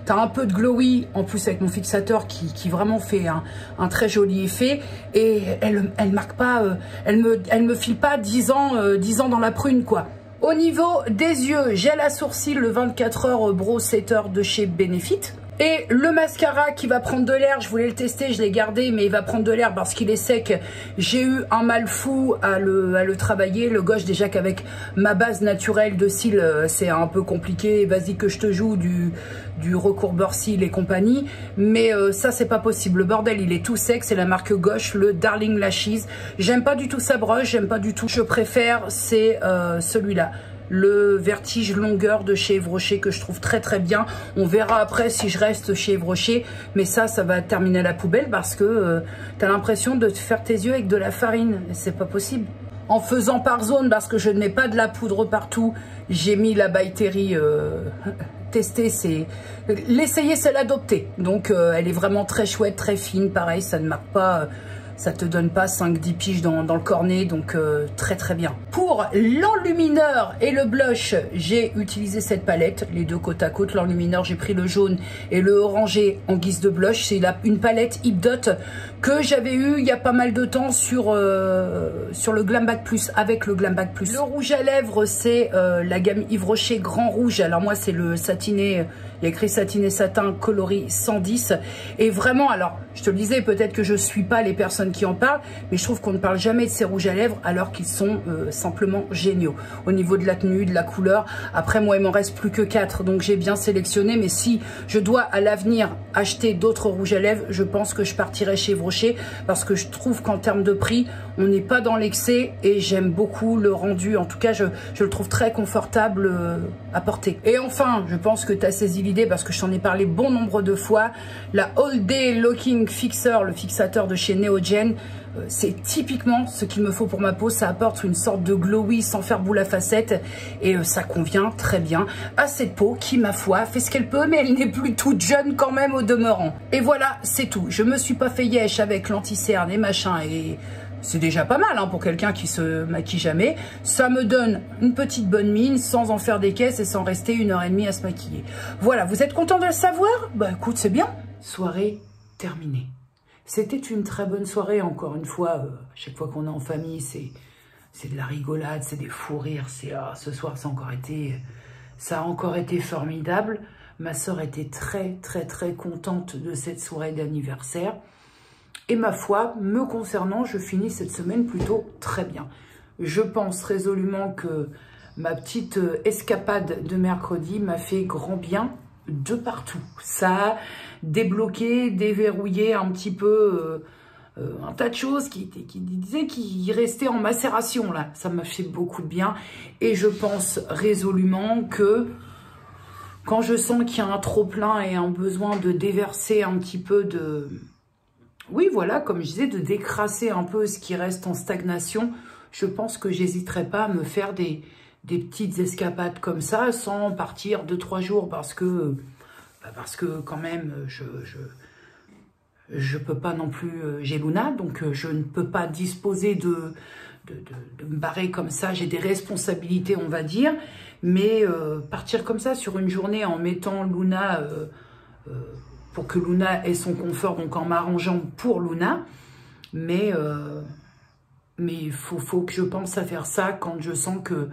t'as un peu de glowy, en plus avec mon fixateur qui vraiment fait un très joli effet. Et elle marque pas, elle me file pas 10 ans dans la prune, quoi. Au niveau des yeux, gel à sourcils, le 24 heures Brow Setter de chez Benefit. Et le mascara qui va prendre de l'air, je voulais le tester, je l'ai gardé, mais il va prendre de l'air parce qu'il est sec. J'ai eu un mal fou à le travailler. Le gauche, déjà qu'avec ma base naturelle de cils, c'est un peu compliqué. Vas-y que je te joue du recourbeur cils et compagnie. Mais ça, c'est pas possible. Le bordel, il est tout sec. C'est la marque gauche, le Darling Lashes. J'aime pas du tout sa broche, j'aime pas du tout. Je préfère, c'est celui-là. Le Vertige longueur de chez Yves Rocher que je trouve très très bien. On verra après si je reste chez Yves Rocher. Mais ça va terminer à la poubelle parce que tu as l'impression de te faire tes yeux avec de la farine. C'est pas possible. En faisant par zone, parce que je ne mets pas de la poudre partout, j'ai mis la By Terry tester, c'est l'essayer, c'est l'adopter. Donc elle est vraiment très chouette, très fine. Pareil, ça ne marque pas... ça te donne pas 5-10 piges dans le cornet, donc très très bien. Pour l'enlumineur et le blush, j'ai utilisé cette palette, les deux côte à côte. L'enlumineur, j'ai pris le jaune et le orangé en guise de blush. C'est une palette Hipdot que j'avais eu il y a pas mal de temps sur le Glam Bag Plus, avec le Glam Bag Plus. Le rouge à lèvres, c'est la gamme Yves Rocher Grand Rouge. Alors moi, c'est le satiné... Il y a écrit satiné satin coloris 110. Et vraiment, alors, je te le disais, peut-être que je ne suis pas les personnes qui en parlent, mais je trouve qu'on ne parle jamais de ces rouges à lèvres alors qu'ils sont simplement géniaux. Au niveau de la tenue, de la couleur. Après, moi, il m'en reste plus que 4, donc j'ai bien sélectionné. Mais si je dois à l'avenir acheter d'autres rouges à lèvres, je pense que je partirai chez Yves Rocher parce que je trouve qu'en termes de prix, on n'est pas dans l'excès et j'aime beaucoup le rendu. En tout cas, je le trouve très confortable à porter. Et enfin, je pense que tu as saisi l'idée parce que je t'en ai parlé bon nombre de fois. La All Day Locking Fixer, le fixateur de chez Neogen, c'est typiquement ce qu'il me faut pour ma peau. Ça apporte une sorte de glowy sans faire boule à facettes et ça convient très bien à cette peau qui, ma foi, fait ce qu'elle peut, mais elle n'est plus toute jeune quand même au demeurant. Et voilà, c'est tout. Je me suis pas fait yesh avec l'anti-cerne et machin et... c'est déjà pas mal hein, pour quelqu'un qui se maquille jamais. Ça me donne une petite bonne mine sans en faire des caisses et sans rester 1h30 à se maquiller. Voilà, vous êtes content de le savoir? Bah écoute, c'est bien. Soirée terminée. C'était une très bonne soirée, encore une fois. Chaque fois qu'on est en famille, c'est de la rigolade, c'est des fous rires. Ce soir, ça a encore été formidable. Ma soeur était très, très, très contente de cette soirée d'anniversaire. Et ma foi, me concernant, je finis cette semaine plutôt très bien. Je pense résolument que ma petite escapade de mercredi m'a fait grand bien de partout. Ça a débloqué, déverrouillé un petit peu un tas de choses qui disaient qu'il restait en macération là. Ça m'a fait beaucoup de bien et je pense résolument que quand je sens qu'il y a un trop-plein et un besoin de déverser un petit peu de... oui, voilà, comme je disais, de décrasser un peu ce qui reste en stagnation, je pense que j'hésiterai pas à me faire des petites escapades comme ça, sans partir 2-3 jours, parce que quand même, je peux pas non plus, j'ai Luna, donc je ne peux pas disposer de me barrer comme ça, j'ai des responsabilités, on va dire, mais partir comme ça sur une journée en mettant Luna... pour que Luna ait son confort, donc en m'arrangeant pour Luna. Mais il faut que je pense à faire ça quand je sens que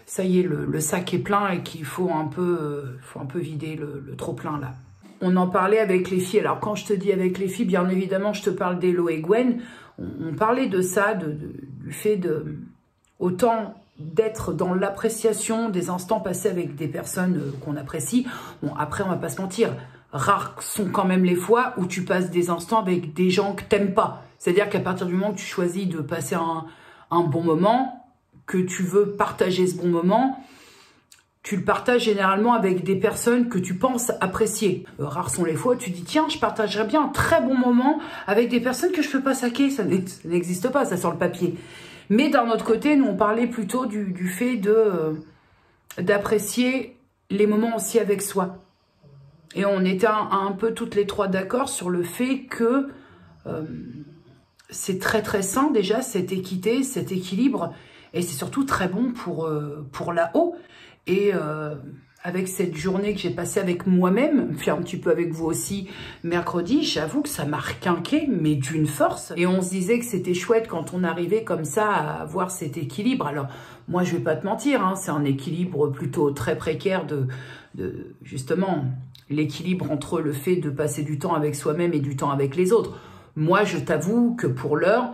ça y est, le sac est plein et qu'il faut un peu vider le trop plein là. On en parlait avec les filles. Alors quand je te dis avec les filles, bien évidemment, je te parle d'Hello et Gwen. On parlait de ça, du fait de... autant d'être dans l'appréciation des instants passés avec des personnes qu'on apprécie. Bon, après, on va pas se mentir, rares sont quand même les fois où tu passes des instants avec des gens que t'aimes pas. C'est-à-dire qu'à partir du moment que tu choisis de passer un bon moment, que tu veux partager ce bon moment, tu le partages généralement avec des personnes que tu penses apprécier. Rares sont les fois où tu dis, tiens, je partagerais bien un très bon moment avec des personnes que je peux pas saquer. Ça n'existe pas, ça sur le papier. Mais d'un autre côté, nous, on parlait plutôt du fait d'apprécier les moments aussi avec soi. Et on était un peu toutes les trois d'accord sur le fait que c'est très très sain déjà, cette équité, cet équilibre. Et c'est surtout très bon pour là-haut. Et avec cette journée que j'ai passée avec moi-même, puis un petit peu avec vous aussi mercredi, j'avoue que ça m'a requinqué, mais d'une force. Et on se disait que c'était chouette quand on arrivait comme ça à avoir cet équilibre. Alors, moi, je vais pas te mentir, hein, c'est un équilibre plutôt très précaire de justement, l'équilibre entre le fait de passer du temps avec soi-même et du temps avec les autres. Moi, je t'avoue que pour l'heure,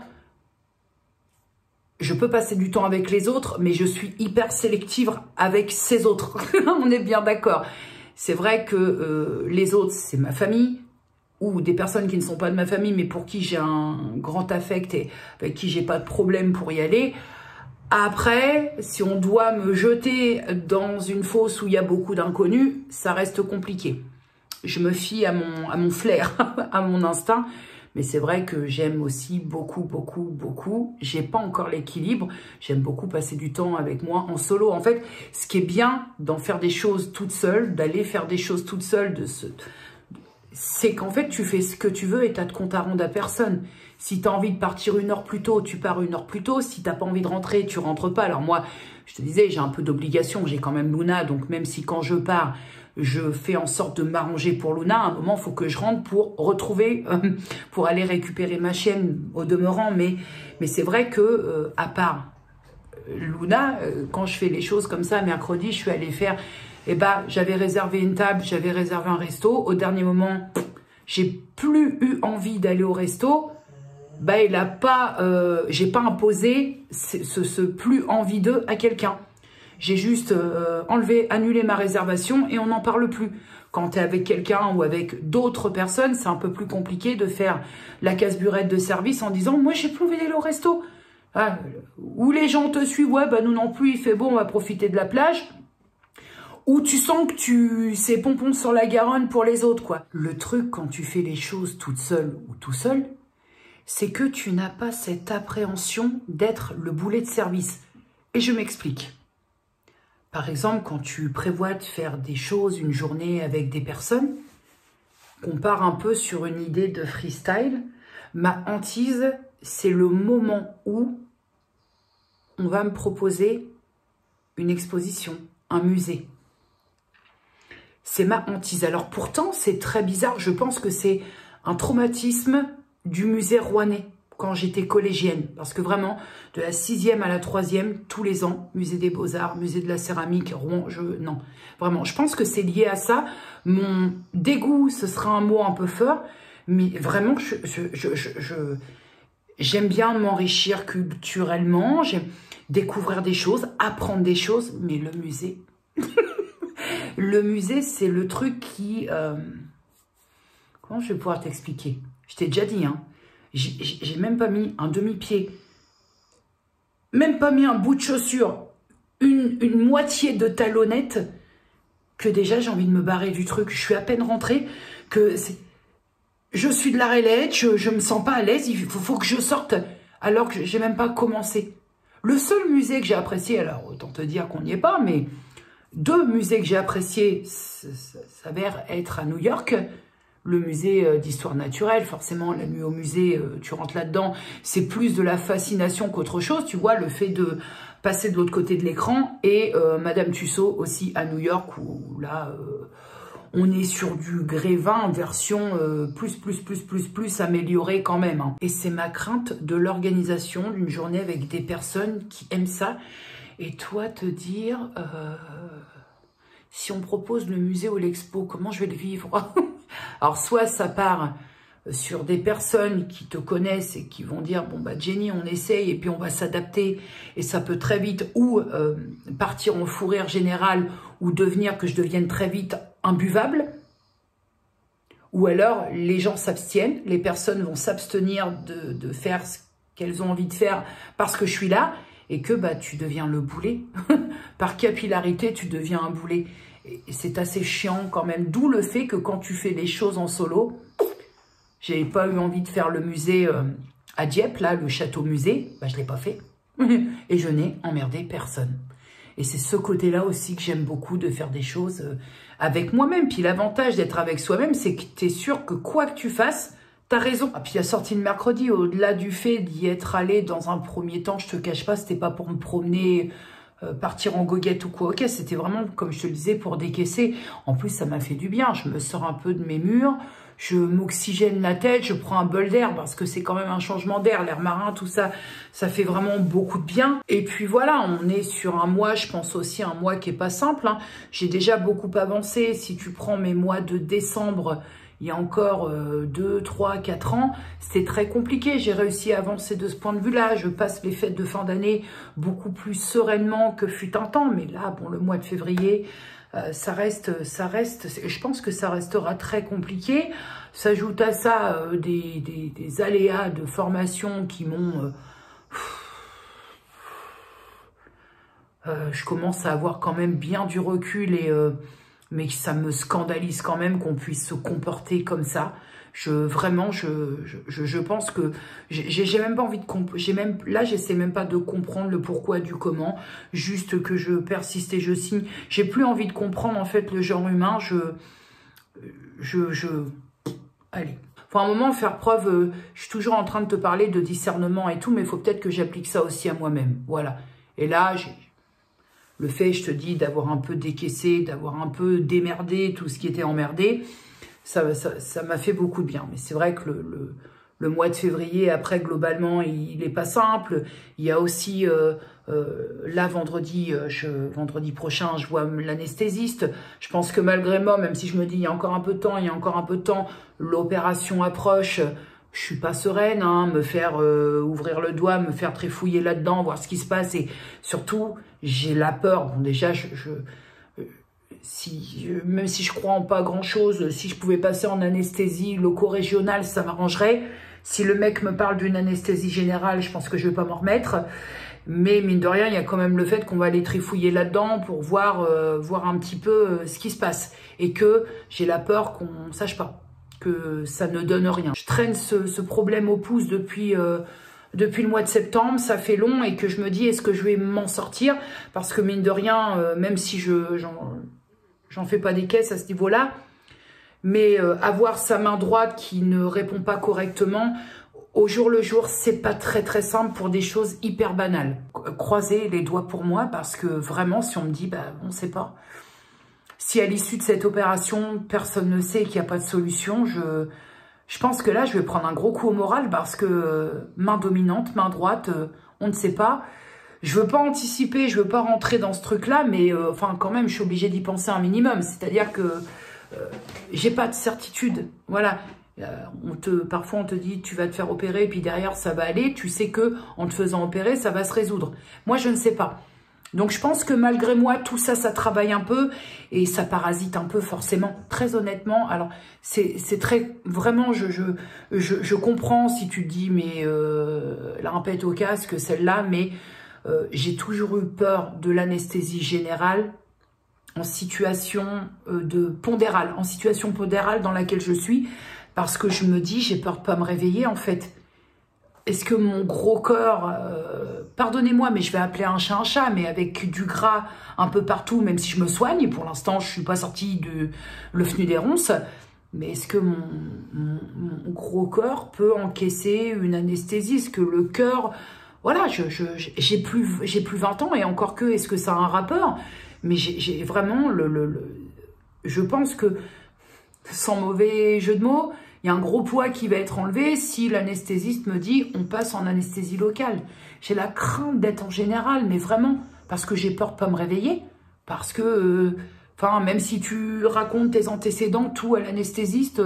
je peux passer du temps avec les autres, mais je suis hyper sélective avec ces autres. On est bien d'accord. C'est vrai que les autres, c'est ma famille, ou des personnes qui ne sont pas de ma famille, mais pour qui j'ai un grand affect et avec qui j'ai pas de problème pour y aller. Après, si on doit me jeter dans une fosse où il y a beaucoup d'inconnus, ça reste compliqué. Je me fie à mon flair, à mon instinct. Mais c'est vrai que j'aime aussi beaucoup, beaucoup, beaucoup. J'ai pas encore l'équilibre. J'aime beaucoup passer du temps avec moi en solo. En fait, ce qui est bien d'en faire des choses toute seule, d'aller faire des choses toute seule, c'est qu'en fait, tu fais ce que tu veux et t'as de compte à rendre à personne. Si tu as envie de partir 1 heure plus tôt, tu pars 1 heure plus tôt. Si t'as pas envie de rentrer, tu rentres pas. Alors moi, je te disais, j'ai un peu d'obligation. J'ai quand même Luna. Donc même si quand je pars, je fais en sorte de m'arranger pour Luna. À un moment, il faut que je rentre pour retrouver, pour aller récupérer ma chienne au demeurant. Mais c'est vrai que, à part Luna, quand je fais les choses comme ça, mercredi, je suis allée faire, j'avais réservé une table, j'avais réservé un resto. Au dernier moment, j'ai plus eu envie d'aller au resto. J'ai pas imposé ce plus envie d'eux à quelqu'un. J'ai juste annulé ma réservation et on n'en parle plus. Quand tu es avec quelqu'un ou avec d'autres personnes, c'est un peu plus compliqué de faire la casse-burette de service en disant « Moi, j'ai plus envie d'aller au resto. Ah, » Ou les gens te suivent « Ouais, nous non plus, il fait beau, on va profiter de la plage. » Ou tu sens que c'est pompon sur la Garonne pour les autres, quoi. Le truc, quand tu fais les choses toute seule ou tout seul, c'est que tu n'as pas cette appréhension d'être le boulet de service. Et je m'explique. Par exemple, quand tu prévois de faire des choses, une journée avec des personnes, qu'on part un peu sur une idée de freestyle, ma hantise, c'est le moment où on va me proposer une exposition, un musée. C'est ma hantise. Alors pourtant, c'est très bizarre. Je pense que c'est un traumatisme du musée rouennais quand j'étais collégienne. Parce que vraiment, de la 6e à la 3e, tous les ans, musée des Beaux-Arts, musée de la céramique, Rouen, non. Vraiment, je pense que c'est lié à ça. Mon dégoût, ce sera un mot un peu fort, mais vraiment, j'aime bien m'enrichir culturellement, j'aime découvrir des choses, apprendre des choses, mais le musée... le musée, c'est le truc qui... Comment je vais pouvoir t'expliquer? Je t'ai déjà dit, hein. J'ai même pas mis un demi-pied, même pas mis un bout de chaussure, une moitié de talonnette, que déjà j'ai envie de me barrer du truc. Je suis à peine rentrée, je suis de la rélette, je me sens pas à l'aise, il faut que je sorte, alors que j'ai même pas commencé. Le seul musée que j'ai apprécié, alors autant te dire qu'on n'y est pas, mais 2 musées que j'ai appréciés s'avèrent être à New York. Le musée d'histoire naturelle, forcément, la nuit au musée, tu rentres là-dedans, c'est plus de la fascination qu'autre chose, tu vois, le fait de passer de l'autre côté de l'écran, et Madame Tussauds aussi à New York, où là, on est sur du Grévin version plus améliorée quand même. Hein. Et c'est ma crainte de l'organisation d'une journée avec des personnes qui aiment ça, et toi te dire, si on propose le musée ou l'expo, comment je vais le vivre? Alors, soit ça part sur des personnes qui te connaissent et qui vont dire, bon bah Jenny, on essaye et puis on va s'adapter et ça peut très vite ou partir en fou rire général ou devenir que je devienne très vite imbuvable. Ou alors les gens s'abstiennent, les personnes vont s'abstenir de faire ce qu'elles ont envie de faire parce que je suis là et que bah tu deviens le boulet. Par capillarité, tu deviens un boulet. Et c'est assez chiant quand même, d'où le fait que quand tu fais des choses en solo, j'ai pas eu envie de faire le musée à Dieppe, là, le château musée, bah, je l'ai pas fait. Et je n'ai emmerdé personne. Et c'est ce côté-là aussi que j'aime beaucoup, de faire des choses avec moi-même. Puis l'avantage d'être avec soi-même, c'est que tu es sûr que quoi que tu fasses, tu as raison. Ah, puis la sortie de mercredi, au-delà du fait d'y être allé dans un premier temps, je te cache pas, c'était pas pour me promener, partir en goguette ou quoi. Ok, c'était vraiment, comme je te le disais, pour décaisser. En plus, ça m'a fait du bien. Je me sors un peu de mes murs. Je m'oxygène la tête, je prends un bol d'air parce que c'est quand même un changement d'air, l'air marin, tout ça, ça fait vraiment beaucoup de bien. Et puis voilà, on est sur un mois, je pense aussi un mois qui est pas simple, hein. J'ai déjà beaucoup avancé. Si tu prends mes mois de décembre, il y a encore 2, 3, 4 ans, c'était très compliqué. J'ai réussi à avancer de ce point de vue-là. Je passe les fêtes de fin d'année beaucoup plus sereinement que fut un temps. Mais là, bon, le mois de février... ça reste, je pense que ça restera très compliqué. S'ajoute à ça des aléas de formation qui m'ont... je commence à avoir quand même bien du recul, mais ça me scandalise quand même qu'on puisse se comporter comme ça. Vraiment, je pense que j'ai même pas envie de là, j'essaie même pas de comprendre le pourquoi du comment, juste que je persiste et je signe. J'ai plus envie de comprendre en fait le genre humain. Allez. Faut à un moment faire preuve. Je suis toujours en train de te parler de discernement et tout, mais il faut peut-être que j'applique ça aussi à moi-même. Voilà. Et là, le fait, je te dis, d'avoir un peu décaissé, d'avoir un peu démerdé tout ce qui était emmerdé. Ça m'a fait beaucoup de bien. Mais c'est vrai que le mois de février, après, globalement, il n'est pas simple. Il y a aussi, là, vendredi prochain, je vois l'anesthésiste. Je pense que malgré moi, même si je me dis, il y a encore un peu de temps, l'opération approche. Je suis pas sereine, hein, me faire ouvrir le doigt, me faire trifouiller là-dedans, voir ce qui se passe. Et surtout, j'ai la peur. Bon, déjà, même si je crois en pas grand-chose, si je pouvais passer en anesthésie loco-régionale, ça m'arrangerait. Si le mec me parle d'une anesthésie générale, je pense que je vais pas m'en remettre. Mais mine de rien, il y a quand même le fait qu'on va aller trifouiller là-dedans pour voir un petit peu ce qui se passe. Et que j'ai la peur qu'on ne sache pas, que ça ne donne rien. Je traîne ce problème au pouce depuis le mois de septembre, ça fait long et que je me dis, est-ce que je vais m'en sortir? Parce que mine de rien, même si j'en fais pas des caisses à ce niveau-là, mais avoir sa main droite qui ne répond pas correctement, au jour le jour, c'est pas très très simple pour des choses hyper banales. Croisez les doigts pour moi parce que vraiment, si on me dit, bah on sait pas. Si à l'issue de cette opération, personne ne sait qu'il n'y a pas de solution, je pense que là, je vais prendre un gros coup au moral parce que main dominante, main droite, on ne sait pas. Je veux pas anticiper, je veux pas rentrer dans ce truc-là, mais enfin quand même, je suis obligée d'y penser un minimum. C'est-à-dire que j'ai pas de certitude. Voilà. Parfois, on te dit, tu vas te faire opérer, puis derrière, ça va aller. Tu sais que en te faisant opérer, ça va se résoudre. Moi, je ne sais pas. Donc, je pense que malgré moi, tout ça, ça travaille un peu et ça parasite un peu forcément, très honnêtement. Alors, c'est très... Vraiment, je comprends si tu te dis, mais la rimpette au casque, celle-là, mais j'ai toujours eu peur de l'anesthésie générale en situation pondérale, dans laquelle je suis, parce que je me dis, j'ai peur de pas me réveiller, en fait. Est-ce que mon gros corps, pardonnez-moi, mais je vais appeler un chat, mais avec du gras un peu partout, même si je me soigne, pour l'instant, je suis pas sortie de l'œuf nu des ronces, mais est-ce que mon gros corps peut encaisser une anesthésie? Est-ce que le cœur... Voilà, j'ai plus 20 ans, et encore que, est-ce que ça a un rapport? Mais j'ai vraiment je pense que, sans mauvais jeu de mots, il y a un gros poids qui va être enlevé si l'anesthésiste me dit on passe en anesthésie locale. J'ai la crainte d'être en général, mais vraiment, parce que j'ai peur de pas me réveiller, parce que, enfin, même si tu racontes tes antécédents, tout à l'anesthésiste,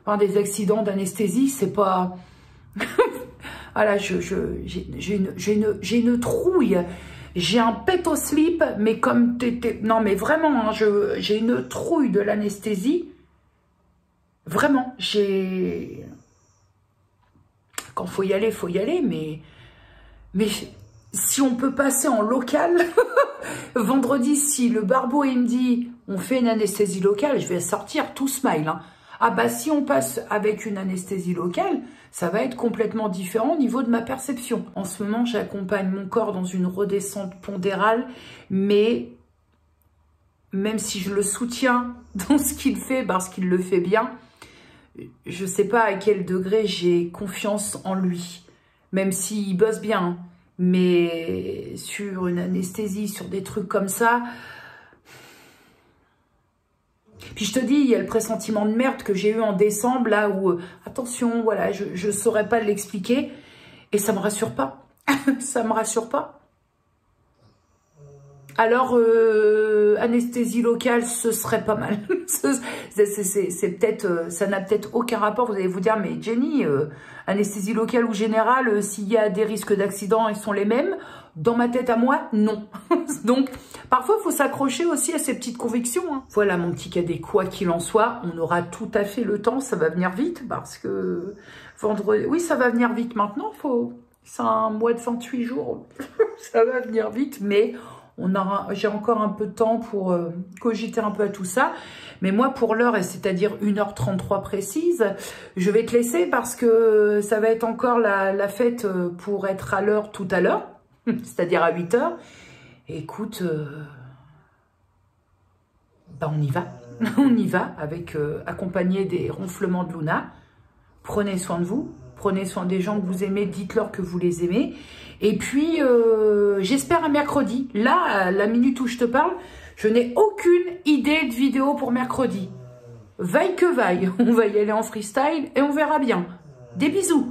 Enfin, des accidents d'anesthésie, c'est pas... Voilà, j'ai une trouille. J'ai un pet au slip, mais comme t'étais... Non, mais vraiment, hein, j'ai une trouille de l'anesthésie. Vraiment, j'ai... Quand faut y aller, mais si on peut passer en local, vendredi, si le barbeau, il me dit, on fait une anesthésie locale, je vais sortir tout smile, hein. Ah bah, si on passe avec une anesthésie locale, ça va être complètement différent au niveau de ma perception. En ce moment, j'accompagne mon corps dans une redescente pondérale, mais même si je le soutiens dans ce qu'il fait, parce qu'il le fait bien, je ne sais pas à quel degré j'ai confiance en lui, même s'il bosse bien, hein. Mais sur une anesthésie, sur des trucs comme ça... Puis je te dis, il y a le pressentiment de merde que j'ai eu en décembre, là où, attention, voilà, je ne saurais pas l'expliquer, et ça me rassure pas. Ça me rassure pas. Alors, anesthésie locale, ce serait pas mal. C'est peut-être, ça n'a peut-être aucun rapport. Vous allez vous dire, mais Jenny, anesthésie locale ou générale, s'il y a des risques d'accident, ils sont les mêmes. Dans ma tête à moi, non. Donc, parfois, il faut s'accrocher aussi à ces petites convictions, hein. Voilà, mon petit cadet, quoi qu'il en soit, on aura tout à fait le temps. Ça va venir vite parce que vendredi... Oui, ça va venir vite maintenant. C'est un mois de 28 jours. Ça va venir vite, mais... j'ai encore un peu de temps pour cogiter un peu à tout ça. Mais moi, pour l'heure, et c'est-à-dire 1h33 précise, je vais te laisser parce que ça va être encore la fête pour être à l'heure tout à l'heure, c'est-à-dire à 8h. Écoute, bah on y va. On y va avec accompagné des ronflements de Luna. Prenez soin de vous. Prenez soin des gens que vous aimez, dites-leur que vous les aimez. Et puis, j'espère à mercredi. Là, à la minute où je te parle, je n'ai aucune idée de vidéo pour mercredi. Vaille que vaille, on va y aller en freestyle et on verra bien. Des bisous.